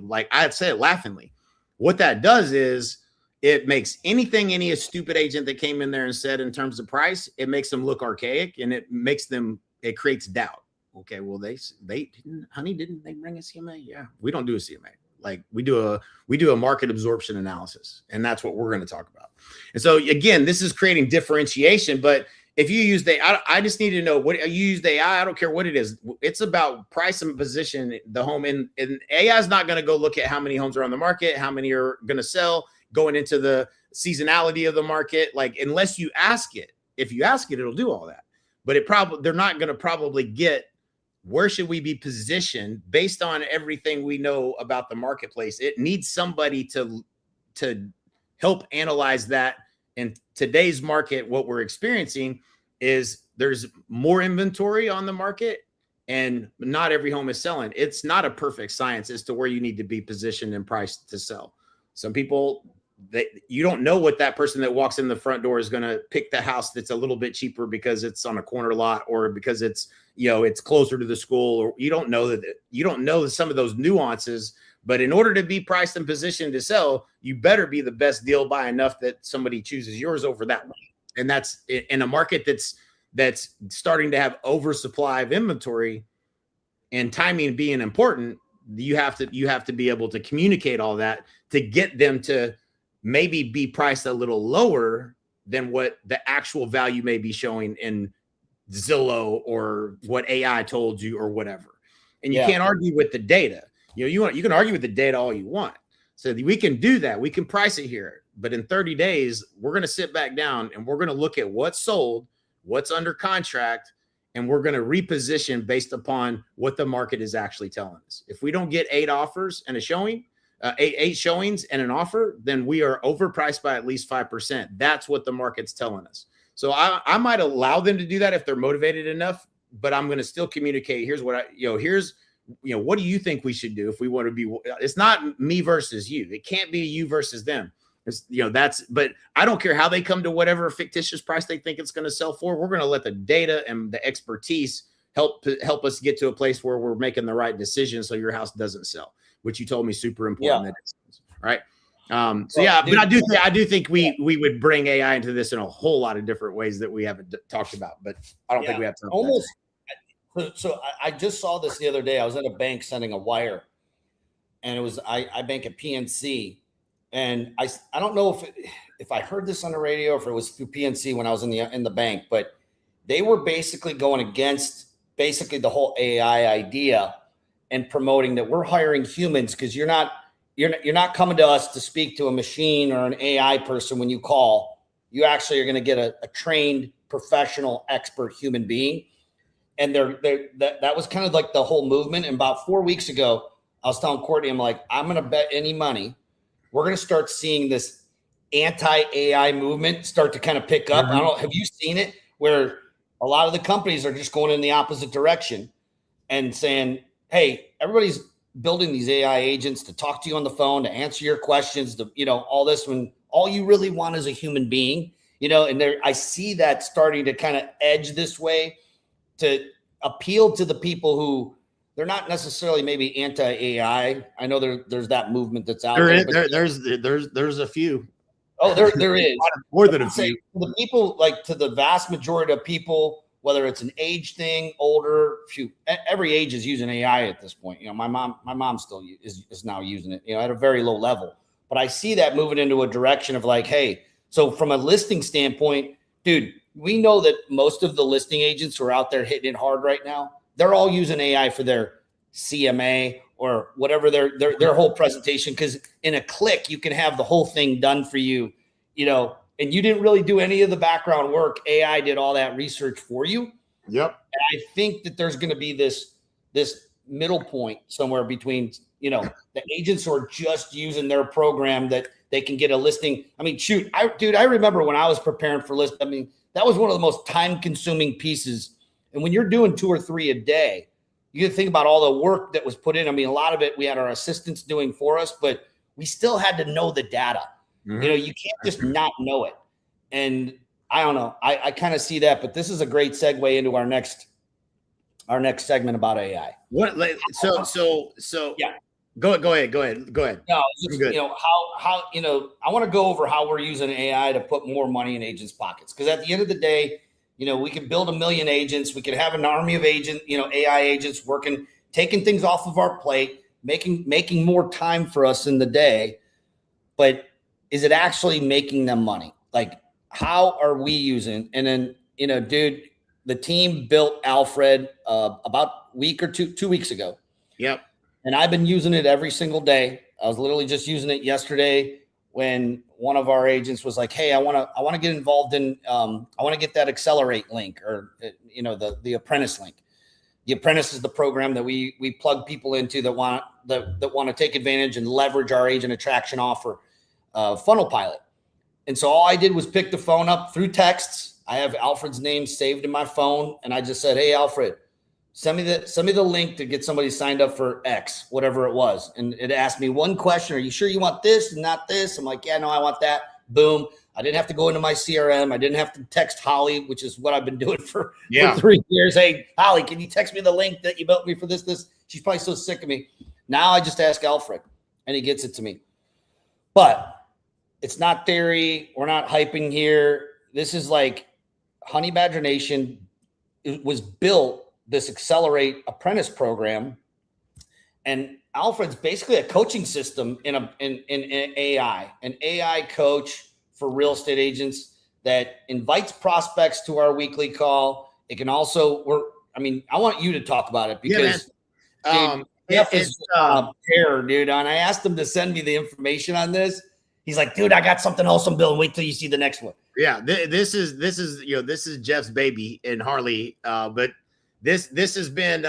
like I'd say it laughingly. What that does is it makes any stupid agent that came in there and said in terms of price, it makes them look archaic, and it creates doubt. Okay, well, they didn't they bring a CMA? Yeah, we don't do a CMA. Like we do a market absorption analysis, and that's what we're going to talk about. And so again, this is creating differentiation. But if you use I just need to know what you use the AI. I don't care what it is. It's about price and position the home. And AI is not going to go look at how many homes are on the market, how many are going to sell, going into the seasonality of the market. Like unless you ask it, if you ask it, it'll do all that. But they're not going to probably get where should we be positioned based on everything we know about the marketplace. It needs somebody to help analyze that. In today's market, what we're experiencing is there's more inventory on the market and not every home is selling. It's not a perfect science as to where you need to be positioned and priced to sell. Some people, you don't know what that person that walks in the front door is going to pick the house that's a little bit cheaper because it's on a corner lot or because it's closer to the school, or you don't know some of those nuances. But in order to be priced and positioned to sell, you better be the best deal by enough that somebody chooses yours over that one. And that's in a market that's starting to have oversupply of inventory, and timing being important. You have to be able to communicate all that to get them to maybe be priced a little lower than what the actual value may be showing in Zillow or what AI told you or whatever. And you can't argue with the data. You can argue with the data all you want. So we can do that. We can price it here. But in 30 days, we're going to sit back down and we're going to look at what's sold, what's under contract, and we're going to reposition based upon what the market is actually telling us. If we don't get 8 offers and a showing, 8 showings and an offer, then we are overpriced by at least 5%. That's what the market's telling us. So I might allow them to do that if they're motivated enough, but I'm going to still communicate. Here's what what do you think we should do if we want to be? It's not me versus you. It can't be you versus them. But I don't care how they come to whatever fictitious price they think it's going to sell for. We're going to let the data and the expertise help us get to a place where we're making the right decision so your house doesn't sell, which you told me super important. That is, right. But I do think we would bring AI into this in a whole lot of different ways that we haven't talked about, but I don't think we have to. Almost. So I just saw this the other day. I was at a bank sending a wire, and it was I bank at PNC, and I don't know if I heard this on the radio or if it was through PNC when I was in the bank, but they were basically going against basically the whole AI idea and promoting that we're hiring humans because you're not coming to us to speak to a machine or an AI person when you call. You actually are going to get a trained professional expert human being. And that was kind of like the whole movement. And about 4 weeks ago, I was telling Courtney, I'm like, I'm going to bet any money we're going to start seeing this anti-AI movement start to kind of pick up. Mm-hmm. Have you seen it where a lot of the companies are just going in the opposite direction and saying, hey, everybody's building these AI agents to talk to you on the phone, to answer your questions, all this when all you really want is a human being, and I see that starting to kind of edge this way to appeal to the people who they're not necessarily maybe anti-AI. I know there's that movement that's out there. There's a few. Oh, there is more than a few. The people, like to the vast majority of people, whether it's an age thing, older, every age is using AI at this point. My mom still is now using it, at a very low level. But I see that moving into a direction of like, hey, so from a listing standpoint, dude, we know that most of the listing agents who are out there hitting it hard right now, they're all using AI for their CMA or whatever their whole presentation. Because in a click, you can have the whole thing done for you, and you didn't really do any of the background work. AI did all that research for you. Yep. And I think that there's going to be this middle point somewhere between, the agents who are just using their program that they can get a listing. I mean, I remember when I was preparing for list. I mean, that was one of the most time-consuming pieces. And when you're doing 2 or 3 a day, you can think about all the work that was put in. I mean, a lot of it we had our assistants doing for us, but we still had to know the data. Mm-hmm. You can't just not know it. And I don't know. I kind of see that, but this is a great segue into our next segment about AI. What? So yeah. Go ahead. No, just, how I want to go over how we're using AI to put more money in agents' pockets. Because at the end of the day, we can build 1 million agents. We can have an army of AI agents working, taking things off of our plate, making more time for us in the day. But is it actually making them money? Like, how are we using? And then, dude, the team built Alfred about a week or 2 weeks ago. Yep. And I've been using it every single day. I was literally just using it yesterday when one of our agents was like, "Hey, I want to get involved in I want to get that Accelerate link, or the Apprentice link." The Apprentice is the program that we plug people into that want to take advantage and leverage our agent attraction offer, Funnel Pilot. And so all I did was pick the phone up through texts. I have Alfred's name saved in my phone, and I just said, "Hey, Alfred, send me the link to get somebody signed up for X, whatever it was." And it asked me one question: "Are you sure you want this and not this?" I'm like, "Yeah, no, I want that." Boom. I didn't have to go into my CRM. I didn't have to text Holly, which is what I've been doing for 3 years. "Hey, Holly, can you text me the link that you built me for this?" She's probably so sick of me. Now I just ask Alfred, and he gets it to me. But it's not theory. We're not hyping here. This is like Honey Badger Nation. It was built, this Accelerate Apprentice program, and Alfred's basically a coaching system in AI, an AI coach for real estate agents that invites prospects to our weekly call. It can also I want you to talk about it because Jeff is terror, dude. And I asked him to send me the information on this. He's like, "Dude, I got something else I'm building. Wait till you see the next one." Yeah, this is Jeff's baby and Harley, but this has been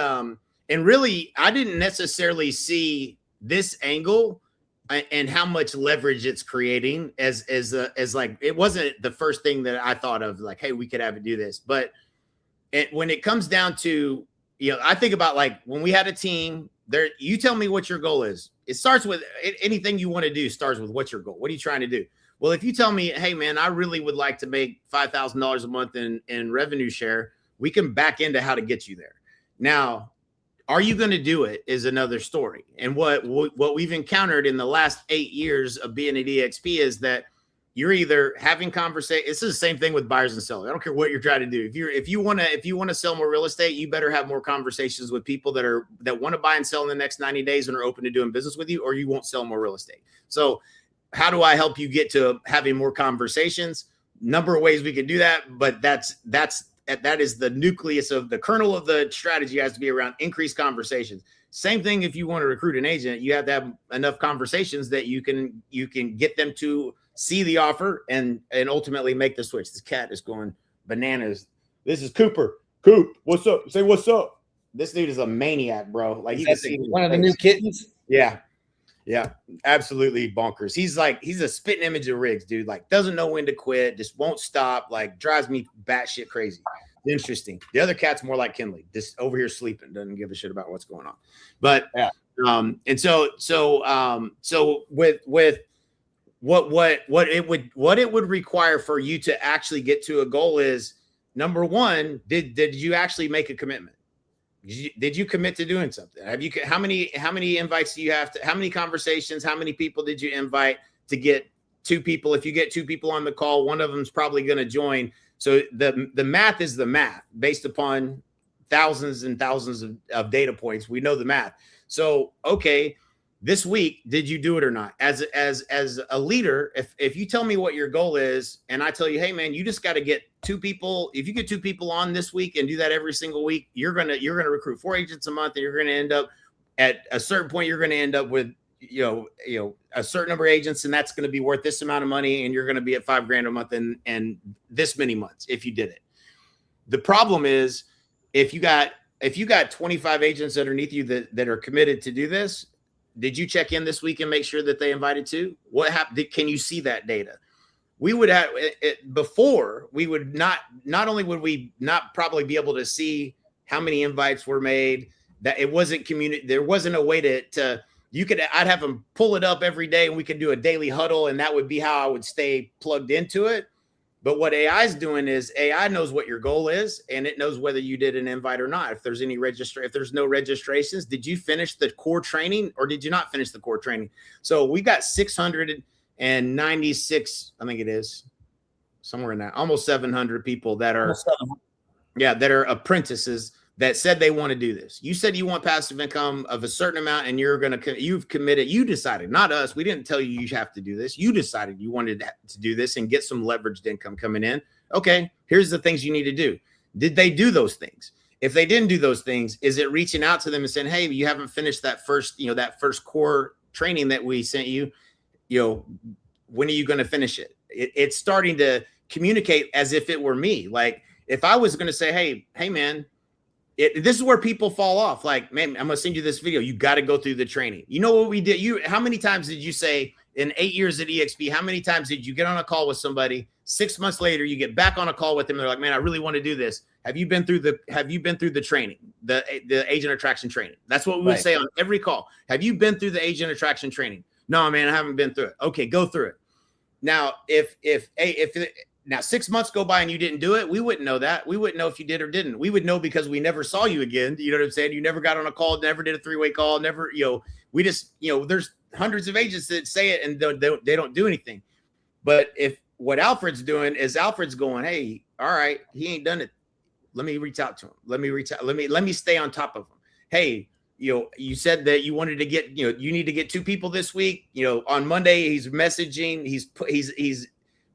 and really I didn't necessarily see this angle and how much leverage it's creating as like, it wasn't the first thing that I thought of, like, hey, we could have it do this. But when it comes down to, I think about, like, when we had a team there, you tell me what your goal is. It starts with anything you want to do starts with what's your goal. What are you trying to do? Well, if you tell me, "Hey man, I really would like to make $5,000 a month in revenue share," we can back into how to get you there. Now, are you going to do it is another story. And what we've encountered in the last 8 years of being at EXP is that you're either having conversations. This is the same thing with buyers and sellers. I don't care what you're trying to do. If you want to sell more real estate, you better have more conversations with people that want to buy and sell in the next 90 days and are open to doing business with you, or you won't sell more real estate. So how do I help you get to having more conversations? Number of ways we can do that, but that is the nucleus of the kernel of the strategy, has to be around increased conversations. Same thing if you want to recruit an agent, you have to have enough conversations that you can get them to see the offer and ultimately make the switch. This cat is going bananas. This is Cooper. Coop, what's up? Say what's up. This dude is a maniac, bro. Like, you can see one of the new kittens. Yeah, absolutely bonkers. He's a spitting image of Riggs, dude. Like, doesn't know when to quit, just won't stop. Like, drives me batshit crazy. Interesting. The other cat's more like Kinley, just over here sleeping, doesn't give a shit about what's going on. But and so with what it would require for you to actually get to a goal is, number one, did you actually make a commitment? Did you commit to doing something? How many invites do you have how many conversations, how many people did you invite to get 2 people? If you get 2 people on the call, one of them's probably going to join. So the math is the math based upon thousands and thousands of data points. We know the math. So, okay, this week, did you do it or not? As a leader, if you tell me what your goal is, and I tell you, "Hey man, you just got to get 2 people. If you get 2 people on this week and do that every single week, you're gonna recruit 4 agents a month, and you're gonna end up at a certain point. You're gonna end up with a certain number of agents, and that's gonna be worth this amount of money, and you're gonna be at $5,000 a month and this many months if you did it." The problem is, if you got 25 agents underneath you that are committed to do this, did you check in this week and make sure that they invited 2? What happened? Can you see that data? We would have it before. We would not only would we not probably be able to see how many invites were made, that it wasn't there wasn't a way I'd have them pull it up every day and we could do a daily huddle, and that would be how I would stay plugged into it. But what AI is doing is AI knows what your goal is, and it knows whether you did an invite or not. If there's any if there's no registrations, did you finish the core training or did you not finish the core training? So we got 696, I think it is somewhere in that, almost 700 people that are, that are apprentices that said they want to do this. You said you want passive income of a certain amount, and you've committed. You decided, not us. We didn't tell you you have to do this. You decided you wanted to do this and get some leveraged income coming in. Okay, here's the things you need to do. Did they do those things? If they didn't do those things, is it reaching out to them and saying, hey, you haven't finished that first core training that we sent you, when are you going to finish it? It's starting to communicate as if it were me. Like if I was going to say, hey, man, this is where people fall off. Like, man, I'm going to send you this video. You got to go through the training. You know what we did? How many times did you say in 8 years at EXP, how many times did you get on a call with somebody 6 months later, you get back on a call with them. They're like, man, I really want to do this. Have you been through the training, the agent attraction training? That's what we would say on every call. Have you been through the agent attraction training? No, man, I haven't been through it. Okay, go through it. Now, now 6 months go by and you didn't do it, we wouldn't know that. We wouldn't know if you did or didn't. We would know because we never saw you again. You know what I'm saying? You never got on a call, never did a three-way call, never, we just, there's hundreds of agents that say it and they don't do anything. But if what Alfred's doing is Alfred's going, hey, all right, he ain't done it. Let me reach out to him. Let me stay on top of him. Hey, you said that you wanted to get, you need to get 2 people this week. On Monday, he's messaging, he's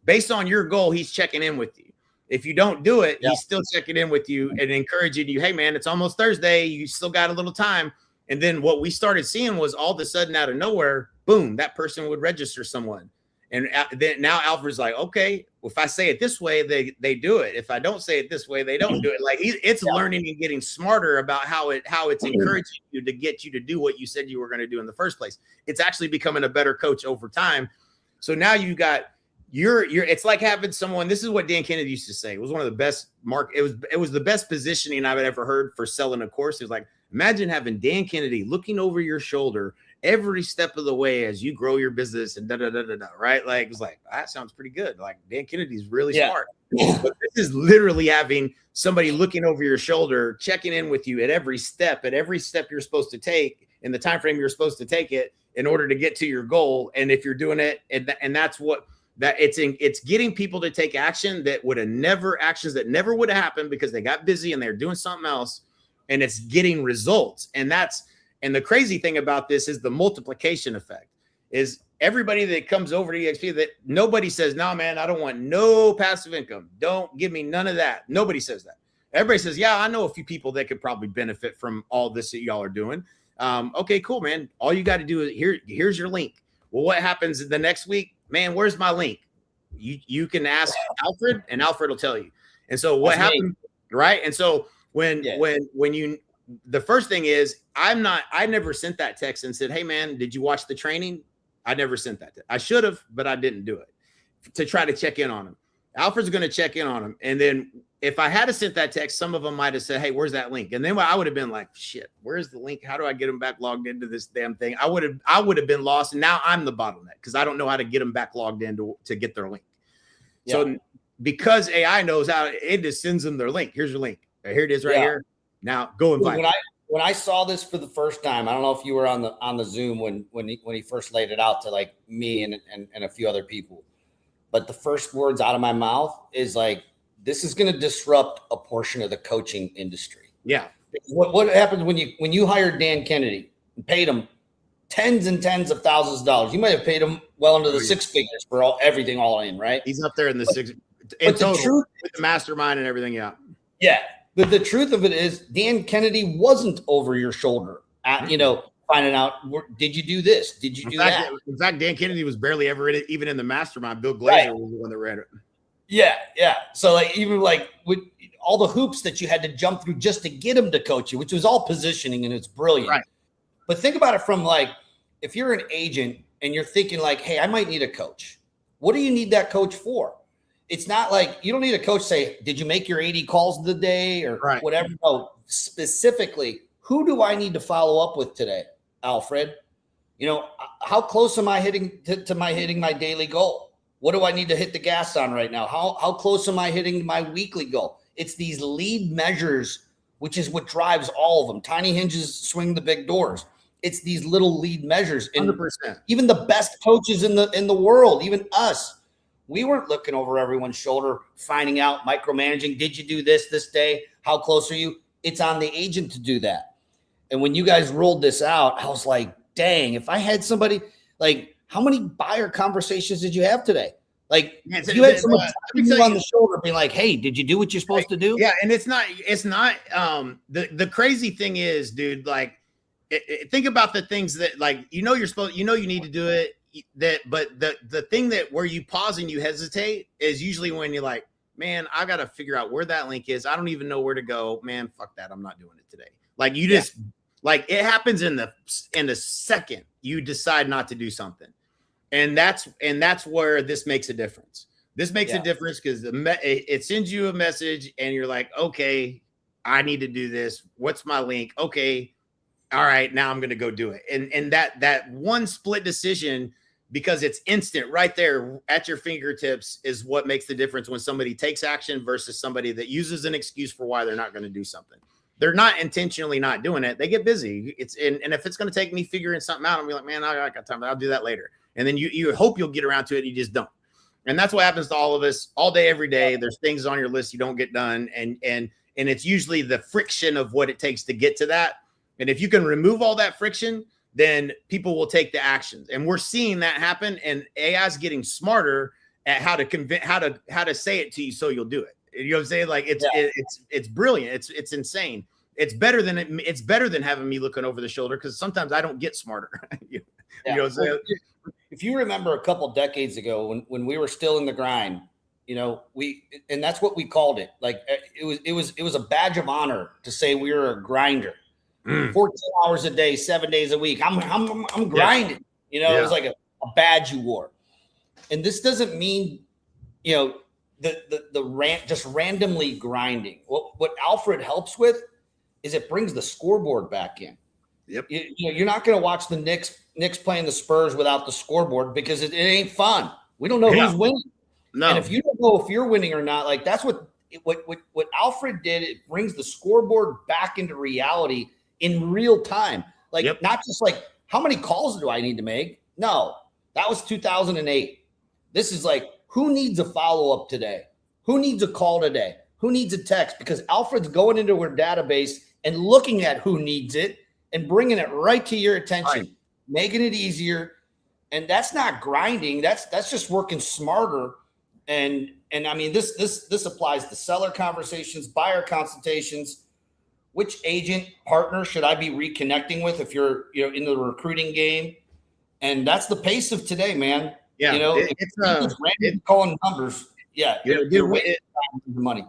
based on your goal, he's checking in with you. If you don't do it, he's still checking in with you and encouraging you. Hey, man, it's almost Thursday. You still got a little time. And then what we started seeing was all of a sudden out of nowhere, boom, that person would register someone. And then now Alfred's like, okay, if I say it this way, they do it. If I don't say it this way, they don't do it. Like it's learning and getting smarter about how it's encouraging you to get you to do what you said you were going to do in the first place. It's actually becoming a better coach over time. So now you got it's like having someone. This is what Dan Kennedy used to say. It was one of the best it was the best positioning I've ever heard for selling a course. It was like, imagine having Dan Kennedy looking over your shoulder every step of the way as you grow your business and right? Like, it was like, that sounds pretty good. Like Dan Kennedy's really smart. But this is literally having somebody looking over your shoulder, checking in with you at every step you're supposed to take in the time frame you're supposed to take it in order to get to your goal. And if you're doing it, and that's what it's getting people to take actions that never would have happened because they got busy and they're doing something else, and it's getting results. And the crazy thing about this is the multiplication effect is everybody that comes over to EXP, that nobody says, no, man, I don't want no passive income. Don't give me none of that. Nobody says that. Everybody says, yeah, I know a few people that could probably benefit from all this that y'all are doing. Okay, cool, man. All you got to do is here's your link. Well, what happens the next week? Man, where's my link? You can ask Alfred and Alfred will tell you. And so what happened, right? And so when the first thing is I never sent that text and said, hey man, did you watch the training? I never sent that. I should have, but I didn't do it to try to check in on him. Alfred's going to check in on him. And then if I had sent that text, some of them might've said, hey, where's that link? And then I would have been like, shit, where's the link? How do I get them back logged into this damn thing? I would have been lost. And now I'm the bottleneck because I don't know how to get them back logged in to get their link. Yeah. So because AI knows how, it just sends them their link. Here's your link. Here it is right here. Now go invite. When I saw this for the first time, I don't know if you were on the Zoom when he first laid it out to like me and a few other people, but the first words out of my mouth is like, this is going to disrupt a portion of the coaching industry. Yeah. What happens when you hired Dan Kennedy and paid him tens and tens of thousands of dollars? You might have paid him well into the 6 figures for everything all in, right? He's up there in the six in total with the mastermind and everything. Yeah. Yeah. But the truth of it is Dan Kennedy wasn't over your shoulder at, finding out, did you do this? Did you do that? In fact, Dan Kennedy was barely ever in it, even in the mastermind. Bill Glazer was the one that ran it. Yeah. Yeah. So even with all the hoops that you had to jump through just to get him to coach you, which was all positioning and it's brilliant. Right. But think about it from if you're an agent and you're thinking hey, I might need a coach. What do you need that coach for? It's not like you don't need a coach say, did you make your 80 calls of the day or whatever? No, specifically, who do I need to follow up with today, Alfred? How close am I hitting to hitting my daily goal? What do I need to hit the gas on right now? How close am I hitting my weekly goal? It's these lead measures, which is what drives all of them. Tiny hinges swing the big doors. It's these little lead measures. And 100%. even the best coaches in the world, even us, we weren't looking over everyone's shoulder, finding out, micromanaging. Did you do this day? How close are you? It's on the agent to do that. And when you guys rolled this out, I was like, dang, if I had somebody, like, how many buyer conversations did you have today? Like, if you had someone on the shoulder being like, hey, did you do what you're supposed to do? Yeah. And it's not, the crazy thing is, dude, like, think about the things that, like, you need to do it, but the thing that where you pause and you hesitate is usually when you're like, man, I got to figure out where that link is. I don't even know where to go, man. Fuck that. I'm not doing it today. Like, you just, like, it happens in the second you decide not to do something. And that's where this makes a difference. This makes a difference because it sends you a message and you're like, okay, I need to do this. What's my link? Okay. All right. Now I'm going to go do it. And that one split decision, because it's instant right there at your fingertips, is what makes the difference when somebody takes action versus somebody that uses an excuse for why they're not going to do something. They're not intentionally not doing it. They get busy. And if it's going to take me figuring something out, I'm be like, man, I got time. I'll do that later. And then you hope you'll get around to it. And you just don't. And that's what happens to all of us all day, every day. There's things on your list you don't get done. And it's usually the friction of what it takes to get to that. And if you can remove all that friction, then people will take the actions. And we're seeing that happen. And AI is getting smarter at how to convince, how to say it to you so you'll do it. You know what I'm saying? Like, it's brilliant. It's insane. It's better than having me looking over the shoulder, because sometimes I don't get smarter. You know what I'm saying? If you remember a couple decades ago when we were still in the grind, and that's what we called it. Like, it was a badge of honor to say we were a grinder. 14 hours a day, 7 days a week. I'm grinding. It was like a badge you wore. And this doesn't mean, just randomly grinding. What Alfred helps with is it brings the scoreboard back in. Yep. You're not going to watch the Knicks playing the Spurs without the scoreboard, because it ain't fun. We don't know who's winning. No. And if you don't know if you're winning or not, like, that's what Alfred did. It brings the scoreboard back into reality in real time. Like, not just like, how many calls do I need to make? No, that was 2008. This is like, who needs a follow-up today? Who needs a call today? Who needs a text? Because Alfred's going into our database and looking at who needs it and bringing it right to your attention, making it easier. And that's not grinding. That's just working smarter. And I mean, this applies to seller conversations, buyer consultations. Which agent partner should I be reconnecting with if you're in the recruiting game? And that's the pace of today, man. Yeah, it's calling numbers. Yeah, you're waiting for money.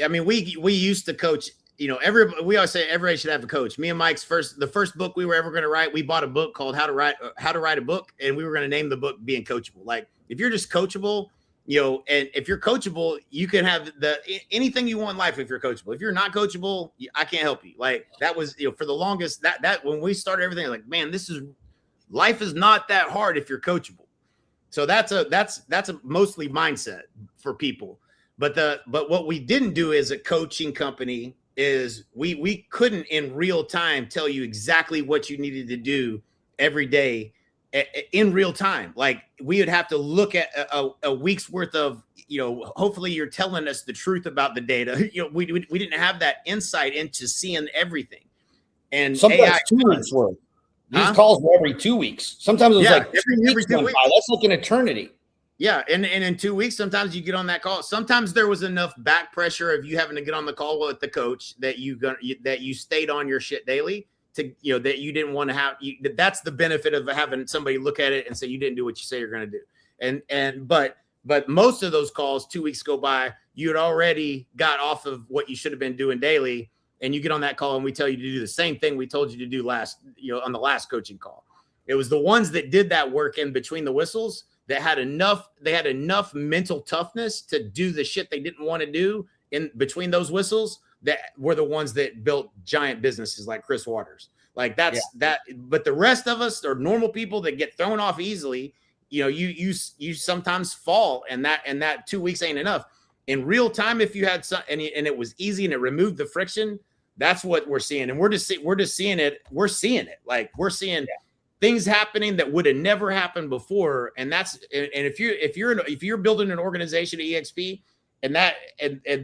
I mean, we used to coach. We always say everybody should have a coach. Me and Mike's the first book we were ever going to write, we bought a book called How to Write a Book, and we were going to name the book Being Coachable. Like, if you're just coachable, and if you're coachable, you can have anything you want in life if you're coachable. If you're not coachable, I can't help you. Like, that was, for the longest, that when we started everything, like, man, life is not that hard if you're coachable. So that's a mostly mindset for people. But what we didn't do as a coaching company is we couldn't in real time tell you exactly what you needed to do every day in real time. Like, we would have to look at a week's worth of, hopefully you're telling us the truth about the data. We didn't have that insight into seeing everything. And sometimes AI 2 weeks worth. These calls were every 2 weeks. Sometimes it was like every 2 weeks. That's like an eternity. Yeah, and in 2 weeks, sometimes you get on that call. Sometimes there was enough back pressure of you having to get on the call with the coach that you stayed on your shit daily to that you didn't want to have. That's the benefit of having somebody look at it and say you didn't do what you say you're going to do. But most of those calls, 2 weeks go by, you had already got off of what you should have been doing daily, and you get on that call and we tell you to do the same thing we told you to do on the last coaching call. It was the ones that did that work in between the whistles that had enough mental toughness to do the shit they didn't want to do in between those whistles, that were the ones that built giant businesses like Chris Waters. Like, that. But the rest of us are normal people that get thrown off easily. you sometimes fall, and that 2 weeks ain't enough. In real time, if you had some, and it was easy and it removed the friction, that's what we're seeing. And we're just seeing it. We're seeing it. Like we're seeing things happening that would have never happened before. And if you're building an organization at EXP, and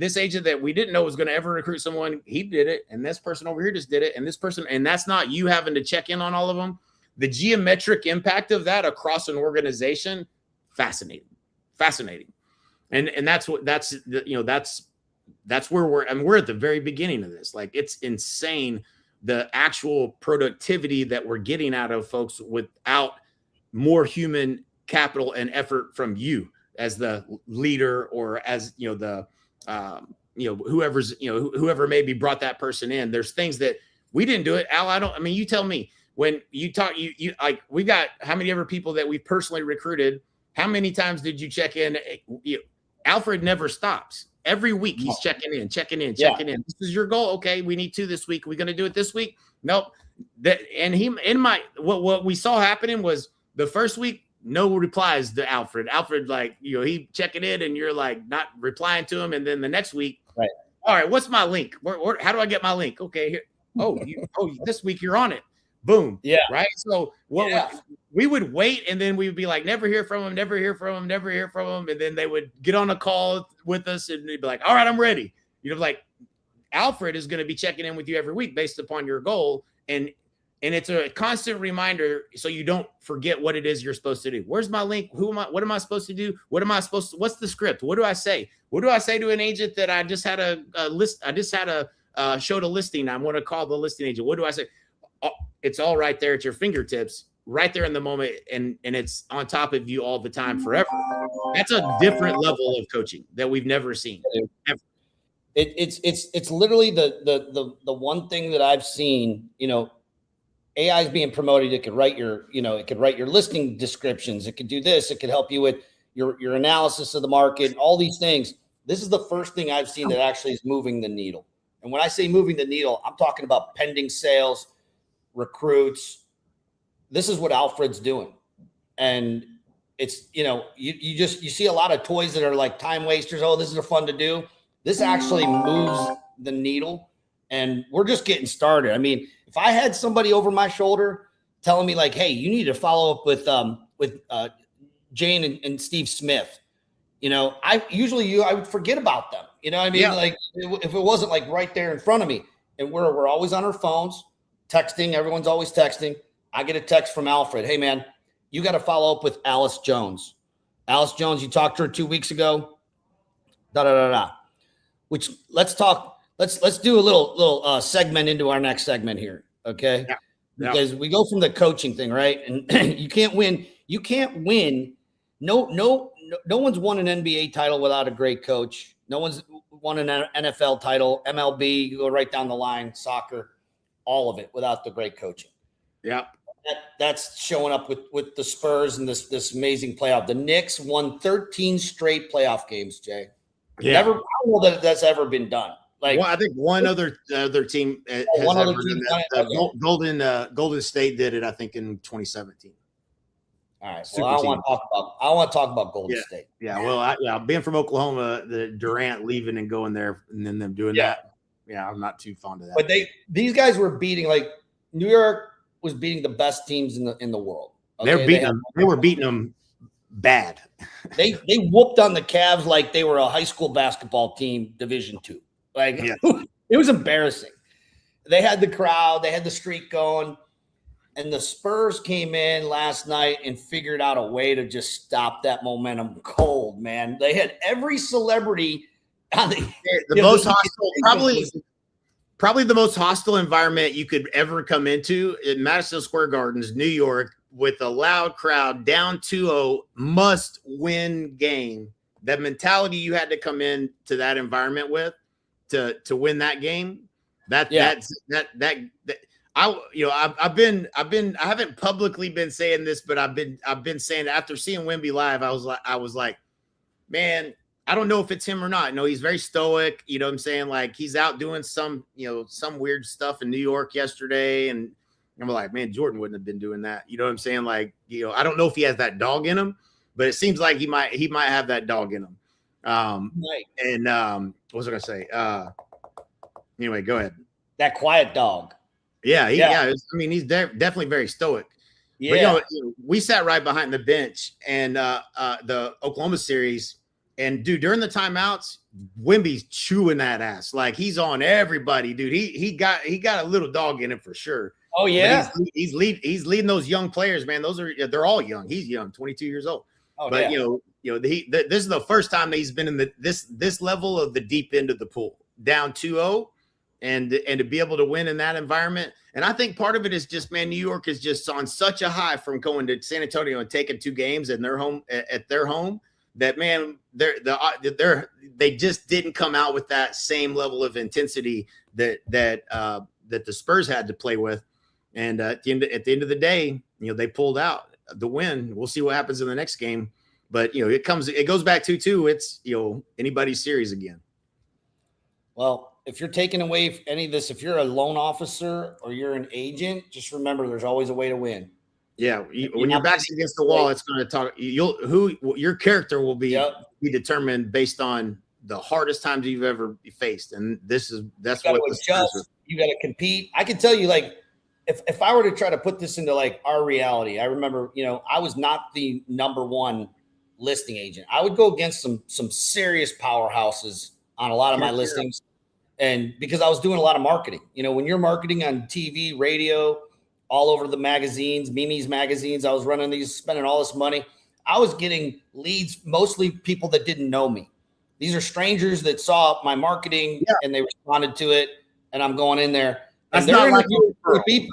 this agent that we didn't know was going to ever recruit someone, he did it. And this person over here just did it. And this person, and that's not you having to check in on all of them. The geometric impact of that across an organization, fascinating. And that's where we're at the very beginning of this. Like, it's insane, the actual productivity that we're getting out of folks without more human capital and effort from you as the leader, or as whoever maybe brought that person in. There's things that we didn't do it. Al, you tell me, when you talk, you like, we got how many ever people that we personally recruited, how many times did you check in? Alfred never stops. Every week he's checking in. This is your goal. Okay, we need 2 this week. Are we going to do it this week? Nope. What we saw happening was the first week, no replies to Alfred. Alfred, like, he checking in and you're like not replying to him. And then the next week, right. All right, what's my link? How do I get my link? Okay, here. This week you're on it. Boom. Yeah. Right. So we would wait, and then we would be like, never hear from him. And then they would get on a call with us and they'd be like, all right, I'm ready. Like, Alfred is going to be checking in with you every week based upon your goal. And it's a constant reminder, so you don't forget what it is you're supposed to do. Where's my link? What am I supposed to do? What's the script? What do I say? What do I say to an agent that I just had a list? I just had showed a listing. I want to call the listing agent. What do I say? It's all right there at your fingertips, right there in the moment, and it's on top of you all the time, forever. That's a different level of coaching that we've never seen. Ever. It's literally the one thing that I've seen. AI is being promoted. It could write your listing descriptions. It could do this. It could help you with your analysis of the market, all these things. This is the first thing I've seen that actually is moving the needle. And when I say moving the needle, I'm talking about pending sales, recruits. This is what Alfred's doing. And it's, you see a lot of toys that are like time wasters. Oh, this is fun to do. This actually moves the needle, and we're just getting started. I mean, if I had somebody over my shoulder telling me like, hey, you need to follow up with Jane and Steve Smith, I would forget about them. You know what I mean? Yeah. Like, if it wasn't like right there in front of me, and we're always on our phones, texting. Everyone's always texting. I get a text from Alfred. Hey man, you got to follow up with Alice Jones. Alice Jones, you talked to her 2 weeks ago. Which let's talk. Let's do a little segment into our next segment here. Okay. Yeah. Because we go from the coaching thing, right? And you can't win. No one's won an NBA title without a great coach. No one's won an NFL title, MLB, you go right down the line, soccer, all of it without the great coaching. Yeah. That's showing up with the Spurs and this amazing playoff. The Knicks won 13 straight playoff games, Jay. Yeah. I don't know that that's ever been done. Like, I think one other team has ever done that. Golden State did it, I think, in 2017. All right. Well, I want to talk about Golden State. Yeah. Well, being from Oklahoma, the Durant leaving and going there, and then them doing that. Yeah, I'm not too fond of that. But these guys were beating, like, New York was beating the best teams in the world. Okay? They were beating them bad. They whooped on the Cavs like they were a high school basketball team, Division II. Like, it was embarrassing. They had the crowd, they had the streak going, and the Spurs came in last night and figured out a way to just stop that momentum cold, man. They had every celebrity on the most hostile, probably the most hostile environment you could ever come into in Madison Square Gardens, New York, with a loud crowd, down 2-0, must-win game. That mentality you had to come in to that environment with to win that game. I haven't publicly been saying this, but I've been saying it after seeing Wemby live. I was like, man, I don't know if it's him or not. No, he's very stoic. You know what I'm saying? Like, he's out doing some weird stuff in New York yesterday. And I'm like, man, Jordan wouldn't have been doing that. You know what I'm saying? Like, I don't know if he has that dog in him, but it seems like he might have that dog in him. Right. And what was I gonna say? Anyway, go ahead. That quiet dog. Yeah. I mean, he's definitely very stoic. Yeah. But we sat right behind the bench and the Oklahoma series, and dude, during the timeouts, Wemby's chewing that ass like he's on everybody, dude. He got a little dog in him for sure. Oh yeah, he's leading those young players, man. They're all young. He's young, 22 years old. Oh, but yeah. This is the first time that he's been in this level of the deep end of the pool, down 2-0, and to be able to win in that environment. And I think part of it is just, man, New York is just on such a high from going to San Antonio and taking 2 games at their home that, man, they just didn't come out with that same level of intensity that the Spurs had to play with. And at the end of the day, they pulled out the win. We'll see what happens in the next game. But it goes back 2-2. It's anybody's series again. Well, if you're taking away any of this, if you're a loan officer or you're an agent, just remember there's always a way to win. Yeah, when your back's against the wall, it's going to talk. Your character will be determined based on the hardest times you've ever faced, and that's what you got to compete. I can tell you, like, if I were to try to put this into like our reality, I remember, I was not the number one listing agent. I would go against some serious powerhouses on a lot of my listings. And because I was doing a lot of marketing, when you're marketing on TV, radio, all over the magazines, Mimi's magazines, I was running these, spending all this money. I was getting leads, mostly people that didn't know me. These are strangers that saw my marketing and they responded to it. And I'm going in there. That's not like a referral. People.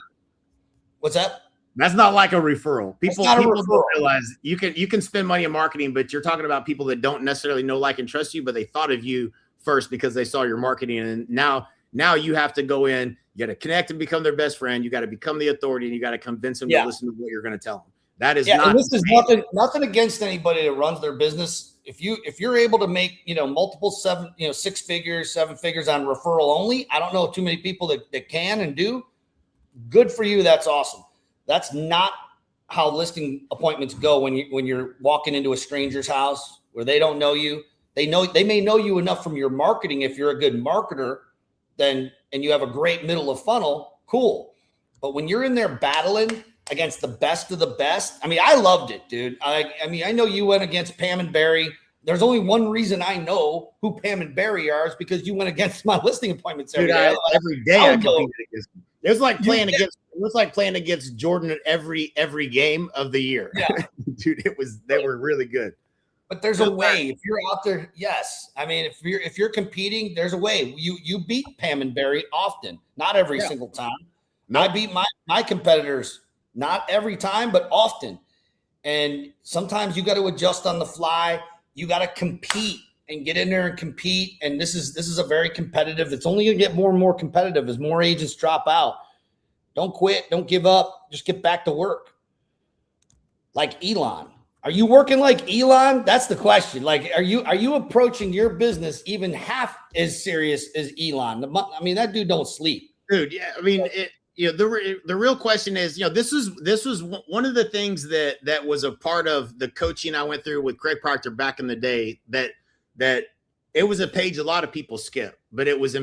What's that? That's not like a referral. People referral. Don't realize you can spend money on marketing, but you're talking about people that don't necessarily know, like, and trust you, but they thought of you first because they saw your marketing. And now you have to go in, you got to connect and become their best friend. You got to become the authority, and you got to convince them to listen to what you're going to tell them. That is not. And this is nothing against anybody that runs their business. If you're able to make, multiple 6 figures, 7 figures on referral only, I don't know too many people that can and do. Good for you. That's awesome. That's not how listing appointments go when you're walking into a stranger's house where they don't know you. They may know you enough from your marketing. If you're a good marketer, and you have a great middle of funnel, cool. But when you're in there battling against the best of the best, I mean, I loved it, dude. I know you went against Pam and Barry. There's only one reason I know who Pam and Barry are, is because you went against my listing appointments every day. Every day I competed against them. It was like playing against Jordan at every game of the year. Yeah. Dude, they were really good. But there's a way. If you're out there, yes. I mean, if you're competing, there's a way. You beat Pam and Barry often, not every single time. No. I beat my competitors not every time, but often. And sometimes you got to adjust on the fly. You got to compete and get in there and compete. And this is a very competitive. It's only going to get more and more competitive as more agents drop out. Don't quit. Don't give up. Just get back to work. Like Elon. Are you working like Elon? That's the question. Like, are you approaching your business even half as serious as Elon? I mean, that dude don't sleep, dude. Yeah, I mean, the real question is, this was one of the things that was a part of the coaching I went through with Craig Proctor back in the day. That it was a page a lot of people skip, but it was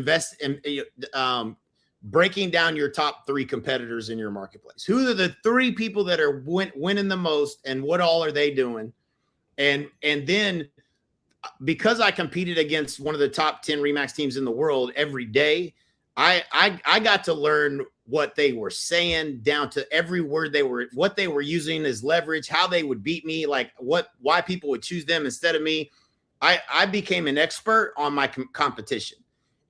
breaking down your top 3 competitors in your marketplace. Who are the 3 people that are winning the most, and what all are they doing? And then because I competed against one of the top 10 Remax teams in the world every day, I got to learn what they were saying down to every word what they were using as leverage, how they would beat me, like why people would choose them instead of me. I became an expert on my competition.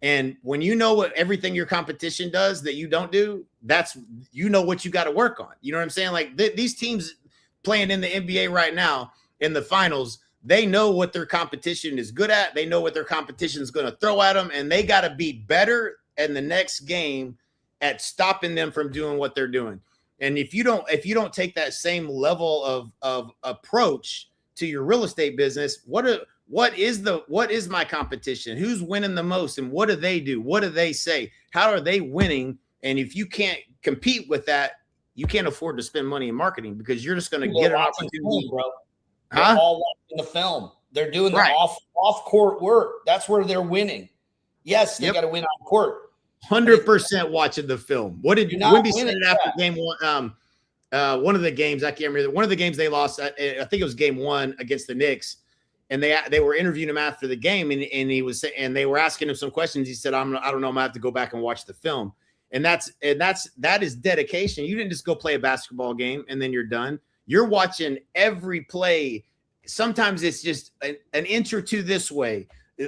And when you know what everything your competition does that you don't do, that's, what you got to work on. You know what I'm saying? Like these teams playing in the NBA right now in the finals, they know what their competition is good at. They know what their competition is going to throw at them, and they got to be better in the next game at stopping them from doing what they're doing. And if you don't take that same level of approach to your real estate business, what is my competition? Who's winning the most, and what do they do? What do they say? How are they winning? And if you can't compete with that, you can't afford to spend money in marketing because you're just going to get an opportunity, film, bro. Huh? They're all watching the film. They're doing the off court work. That's where they're winning. Yes, they got to win on court. 100% watching the film. What did Wimby said it after game one? One of the games, I can't remember. One of the games they lost, I think it was game 1 against the Knicks, and they were interviewing him after the game, and they were asking him some questions. He said, I don't know, I'm gonna have to go back and watch the film. And that is dedication. You didn't just go play a basketball game and then you're done. You're watching every play. Sometimes it's just an inch or two this way,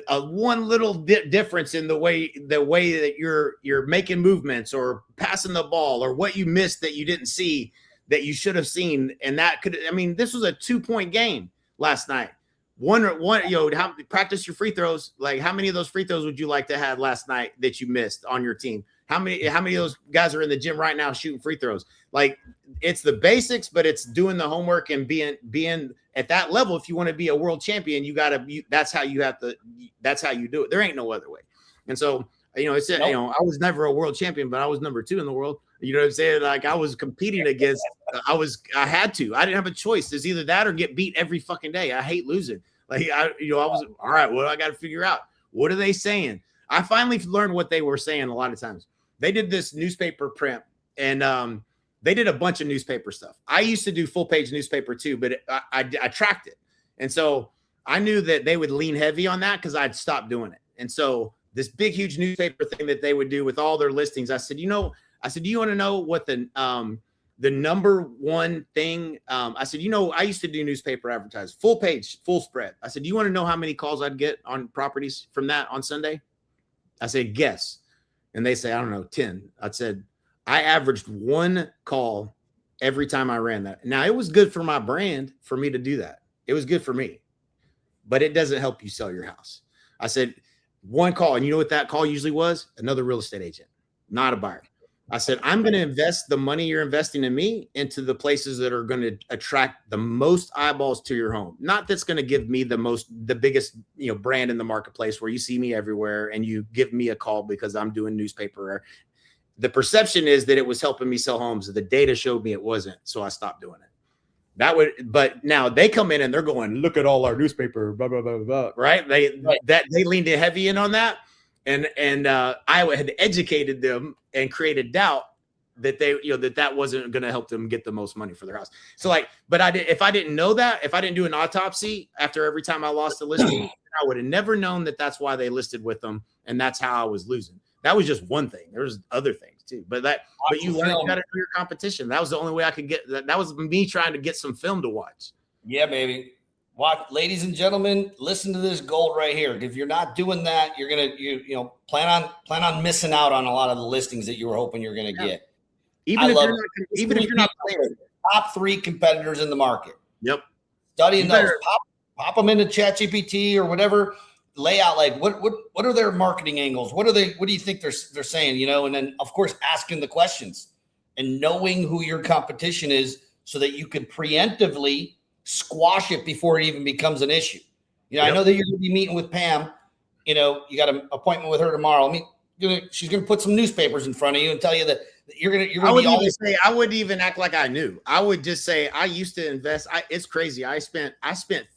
one little difference in the way that you're making movements or passing the ball, or what you missed that you didn't see that you should have seen. And that could, I mean, this was a 2-point game last night. One, practice your free throws. Like, how many of those free throws would you like to have last night that you missed on your team? How many of those guys are in the gym right now shooting free throws? Like, it's the basics, but it's doing the homework and being at that level. If you want to be a world champion, that's how you do it. There ain't no other way. And so, I was never a world champion, but I was number 2 in the world. You know what I'm saying? Like, I was competing against, I had to. I didn't have a choice. It's either that or get beat every fucking day. I hate losing. Like, I was, all right, well, I got to figure out, what are they saying? I finally learned what they were saying a lot of times. They did this newspaper print, and they did a bunch of newspaper stuff. I used to do full-page newspaper too, but I tracked it. And so I knew that they would lean heavy on that because I'd stopped doing it. And so this big, huge newspaper thing that they would do with all their listings, I said, do you want to know what the number one thing? I said, I used to do newspaper advertising, full page, full spread. I said, do you want to know how many calls I'd get on properties from that on Sunday? I said, guess. And they say, I don't know, 10. I said, I averaged 1 call every time I ran that. Now, it was good for my brand for me to do that. It was good for me, but it doesn't help you sell your house. I said, 1 call. And you know what that call usually was? Another real estate agent, not a buyer. I said, I'm going to invest the money you're investing in me into the places that are going to attract the most eyeballs to your home. Not that's going to give me the biggest, brand in the marketplace where you see me everywhere and you give me a call because I'm doing newspaper. The perception is that it was helping me sell homes. The data showed me it wasn't. So I stopped doing it. But now they come in and they're going, look at all our newspaper, blah, blah, blah, blah, right? They leaned heavy in on that. And I had educated them and created doubt that that wasn't going to help them get the most money for their house. So if I didn't know that, if I didn't do an autopsy after every time I lost a listing, I would have never known that that's why they listed with them. And that's how I was losing. That was just one thing. There was other things too, but you learn you got to know your competition. That was the only way I could get that. That was me trying to get some film to watch. Yeah, baby. Watch, ladies and gentlemen, listen to this gold right here. If you're not doing that, you're gonna plan on missing out on a lot of the listings that you were hoping you're gonna get. Even if you're not playing, top 3 competitors in the market. Yep. Studying those, pop them into ChatGPT or whatever. Lay out like what are their marketing angles? What do you think they're saying? And then of course asking the questions and knowing who your competition is so that you can preemptively squash it before it even becomes an issue. I know that you're going to be meeting with Pam. You got an appointment with her tomorrow. She's going to put some newspapers in front of you and tell you that you're going to. I wouldn't even act like I knew. I would just say I used to invest. It's crazy. I spent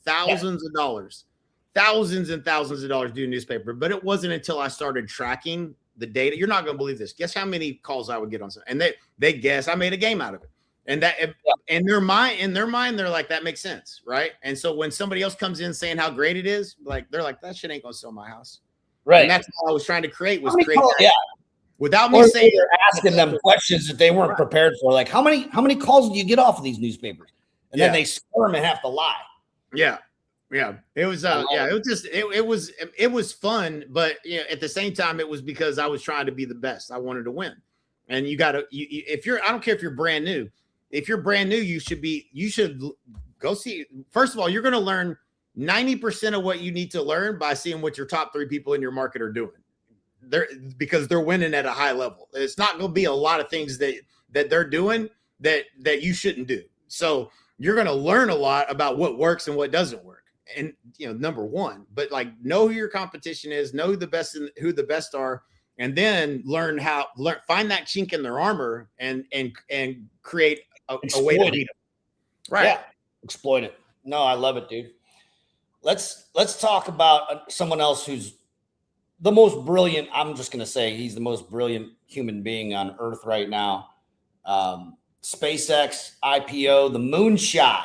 thousands of dollars, thousands and thousands of dollars doing newspaper, but it wasn't until I started tracking the data. You're not going to believe this. Guess how many calls I would get on something, and they guess I made a game out of it. And that in their mind, they're like, that makes sense, right? And so when somebody else comes in saying how great it is, they're like, that shit ain't gonna sell my house, right? And that's what I was trying to create without me saying. They're asking them questions that they weren't prepared for, like how many calls do you get off of these newspapers? And then they squirm and have to lie. Yeah. It was it was fun, but at the same time, it was because I was trying to be the best. I wanted to win, and I don't care if you're brand new. If you're brand new, you should go see. First of all, you're going to learn 90% of what you need to learn by seeing what your top 3 people in your market are doing. Because they're winning at a high level. It's not going to be a lot of things that they're doing that you shouldn't do. So you're going to learn a lot about what works and what doesn't work. And number one, but know who your competition is, know who the best are, and then find that chink in their armor and create a way to beat them. Right. Yeah. Exploit it. No, I love it, dude. Let's talk about someone else who's the most brilliant. I'm just going to say he's the most brilliant human being on earth right now. SpaceX IPO, the moonshot,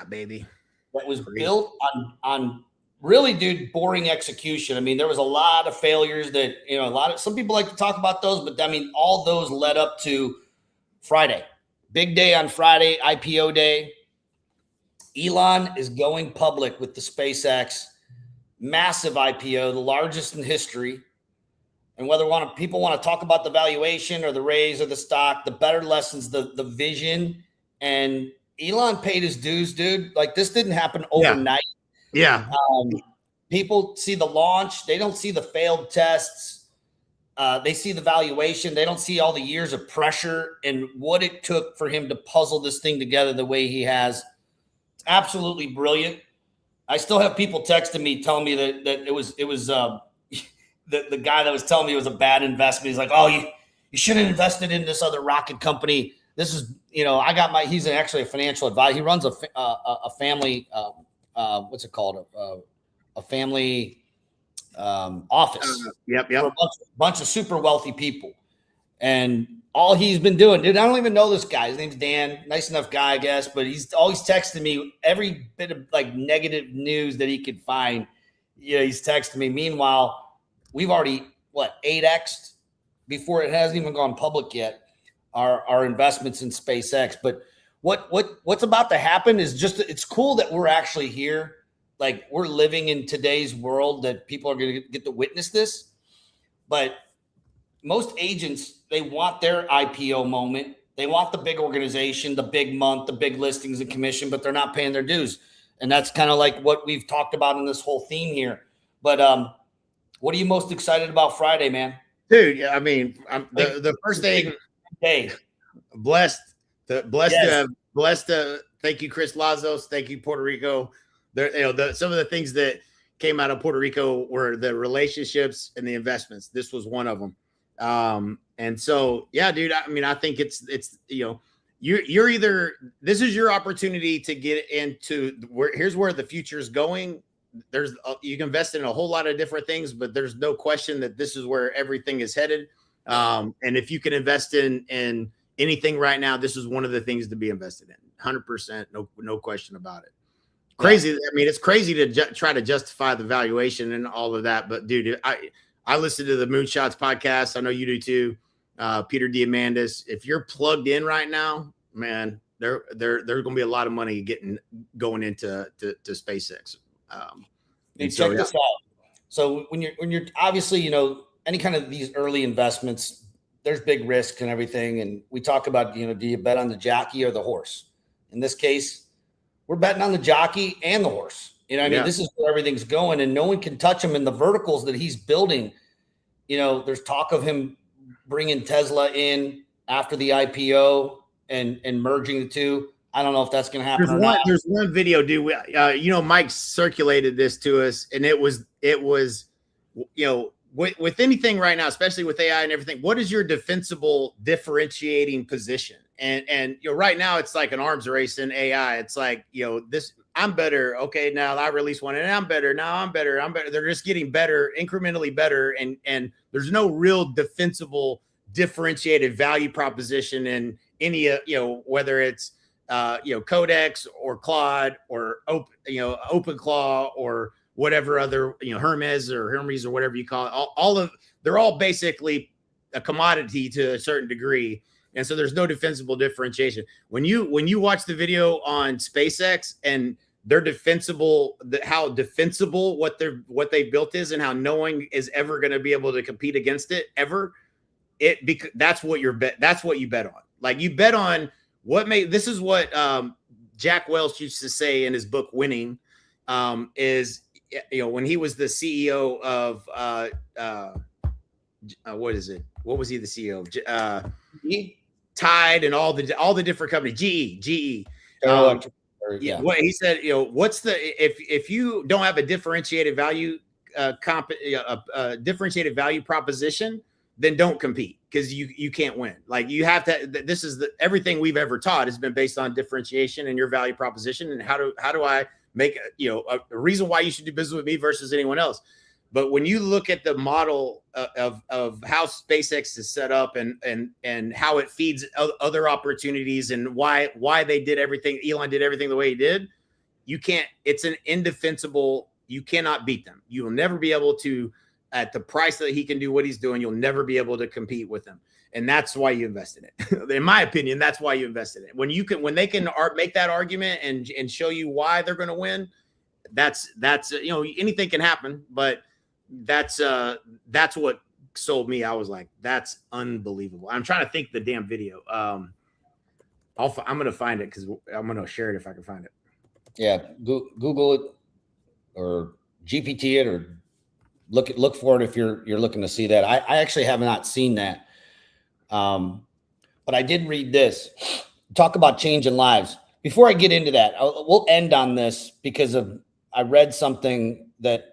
baby. That was built on really, dude, boring execution. I mean, there was a lot of failures that, some people like to talk about those, but I mean, all those led up to Friday. Big day on Friday, IPO day. Elon is going public with the SpaceX massive IPO, the largest in history. And whether people want to talk about the valuation or the raise or the stock, the better lessons, the vision. And Elon paid his dues, dude. Like, this didn't happen overnight. Yeah. People see the launch. They don't see the failed tests. They see the valuation. They don't see all the years of pressure and what it took for him to puzzle this thing together the way he has. It's absolutely brilliant. I still have people texting me telling me that it was the guy that was telling me it was a bad investment. He's like, oh, you should have invested in this other rocket company. This is, he's actually a financial advisor. He runs a family, what's it called? A family office. Yep. For a bunch of super wealthy people. And all he's been doing, dude, I don't even know this guy. His name's Dan. Nice enough guy, I guess. But he's always texting me every bit of like negative news that he could find. He's texting me. Meanwhile, we've already, 8x'd before it hasn't even gone public yet, our investments in SpaceX. But what's about to happen is just, it's cool that we're actually here. Like, we're living in today's world that people are going to get to witness this. But most agents, they want their IPO moment. They want the big organization, the big month, the big listings and commission, but they're not paying their dues. And that's kind of like what we've talked about in this whole theme here. But what are you most excited about Friday, man? Dude, I mean, the first thing, hey, blessed. Thank you, Chris Lazos. Thank you, Puerto Rico. Some of the things that came out of Puerto Rico were the relationships and the investments. This was one of them. And so, yeah, dude, I mean, I think it's you're either, this is your opportunity to get into here's where the future is going. You can invest in a whole lot of different things, but there's no question that this is where everything is headed. And if you can invest in anything right now, this is one of the things to be invested in. 100%. No question about it. Crazy. I mean, it's crazy to try to justify the valuation and all of that. But dude, I listen to the Moonshots podcast. I know you do too. Peter Diamandis. If you're plugged in right now, man, there's going to be a lot of money going into SpaceX. Check this out. So when you're obviously, any kind of these early investments, there's big risk and everything. And we talk about, do you bet on the jockey or the horse? In this case, we're betting on the jockey and the horse. This is where everything's going, and no one can touch him in the verticals that he's building. There's talk of him bringing Tesla in after the IPO and merging the two. I don't know if that's going to happen or not. There's one video, dude. Mike circulated this to us, and it was with anything right now, especially with AI and everything, what is your defensible differentiating position? And right now it's like an arms race in AI. It's like, this, I'm better. Okay, now I release one and I'm better. Now I'm better. They're just getting better, incrementally better. And there's no real defensible differentiated value proposition in any, whether it's, Codex or Claude or OpenClaw or whatever other, Hermes or whatever you call it. They're all basically a commodity to a certain degree. And so there's no defensible differentiation. When you watch the video on SpaceX and they're defensible, how defensible what they built is, and how no one is ever going to be able to compete against it ever. That's what you bet on. Like, you bet on this is what Jack Welch used to say in his book Winning, is when he was the CEO of what is it? What was he the CEO of? Tide and all the different companies, GE. What he said, what's the if you don't have a differentiated value differentiated value proposition, then don't compete, because you can't win. Like, you have to. This is everything we've ever taught has been based on differentiation and your value proposition, and how do I make a reason why you should do business with me versus anyone else. But when you look at the model of how SpaceX is set up and how it feeds other opportunities, and why they did everything, Elon did everything the way he did, you can't. It's an indefensible. You cannot beat them. You will never be able to, at the price that he can do what he's doing. You'll never be able to compete with him, and that's why you invest in it. In my opinion, that's why you invest in it. When they can make that argument and show you why they're going to win, that's anything can happen, but that's what sold me. I was like, that's unbelievable. I'm trying to think the damn video. I'm going to find it, because I'm going to share it if I can find it. Yeah. Google it or GPT it, or look for it if you're looking to see that. I actually have not seen that. But I did read this. Talk about changing lives. Before I get into that, we'll end on this because I read something that,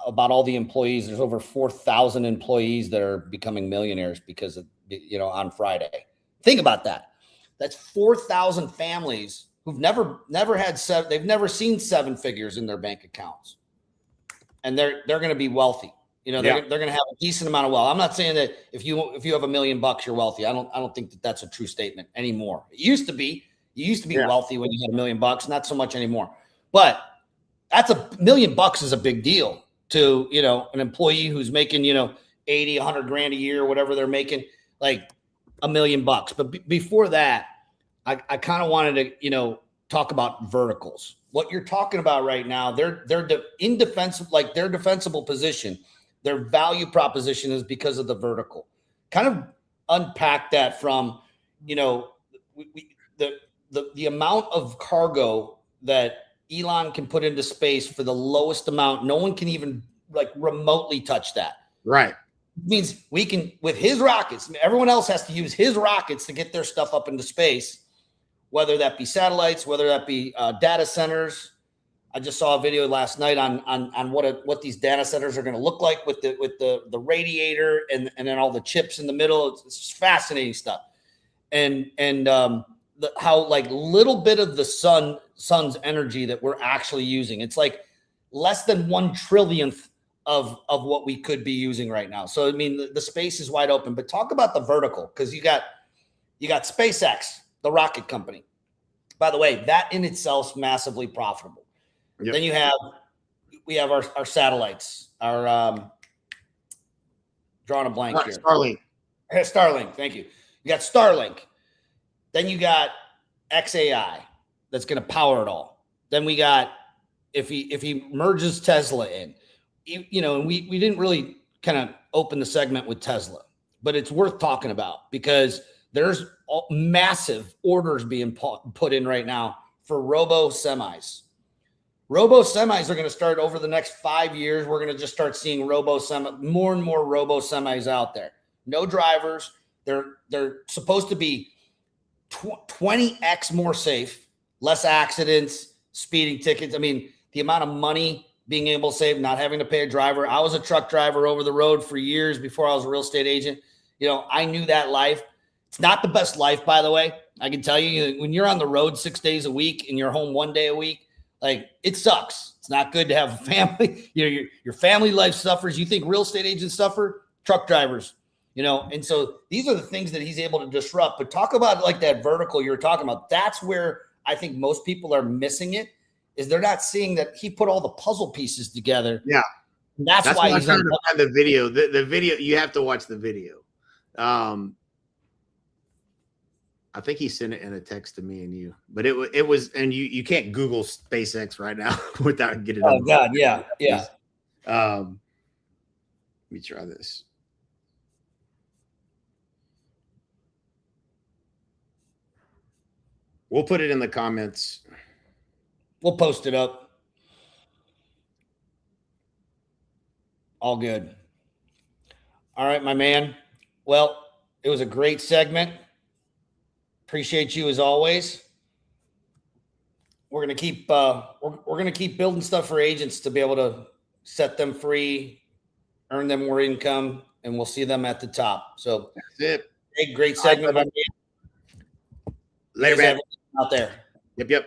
about all the employees. There's over 4,000 employees that are becoming millionaires because of, on Friday. Think about that. That's 4,000 families who've never had they've never seen seven figures in their bank accounts. And they're going to be wealthy. They're going to have a decent amount of wealth. I'm not saying that if you have $1 million, you're wealthy. I don't think that that's a true statement anymore. It used to be. You used to be wealthy when you had $1 million, not so much anymore. But that's $1 million is a big deal to, an employee who's making, 80, 100 grand a year, whatever they're making, like $1 million. But before that, I kind of wanted to, talk about verticals. What you're talking about right now, they're indefensible, like their defensible position, their value proposition is because of the vertical. Kind of unpack that from, the amount of cargo that Elon can put into space for the lowest amount. No one can even remotely touch that. Right. It means we can, with his rockets, everyone else has to use his rockets to get their stuff up into space, whether that be satellites, whether that be data centers. I just saw a video last night on what these data centers are going to look like with the radiator and then all the chips in the middle. It's just fascinating stuff. And how little bit of the sun's energy that we're actually using. It's like less than 1/trillionth of what we could be using right now. So, I mean, the space is wide open, but talk about the vertical, because you got SpaceX, the rocket company. By the way, that in itself is massively profitable. Yep. Then we have our satellites, our drawing a blank here. Starlink. Thank you. You got Starlink. Then you got XAI that's going to power it all. Then we got, if he merges Tesla in, and we didn't really kind of open the segment with Tesla, but it's worth talking about because there's massive orders being put in right now for robo semis. Robo semis are going to start over the next 5 years. We're going to just start seeing more and more robo semis out there. No drivers. They're supposed to be 20x more safe, less accidents, speeding tickets. I mean, the amount of money being able to save, not having to pay a driver. I was a truck driver over the road for years before I was a real estate agent. I knew that life. It's not the best life, by the way. I can tell you, when you're on the road 6 days a week and you're home 1 day a week, it sucks. It's not good to have a family. Your family life suffers. You think real estate agents suffer? Truck drivers. And so these are the things that he's able to disrupt. But talk about that vertical you were talking about. That's where I think most people are missing it, is they're not seeing that he put all the puzzle pieces together. Yeah. That's why he's on the video. The video, you have to watch the video. I think he sent it in a text to me and you, but it was, and you can't Google SpaceX right now without getting. Oh God. Yeah. Yeah. Let me try this. We'll put it in the comments. We'll post it up. All good. All right, my man. Well, it was a great segment. Appreciate you as always. We're gonna keep building stuff for agents to be able to set them free, earn them more income, and we'll see them at the top. So that's it. Great segment. Later, man. Out there. Yep.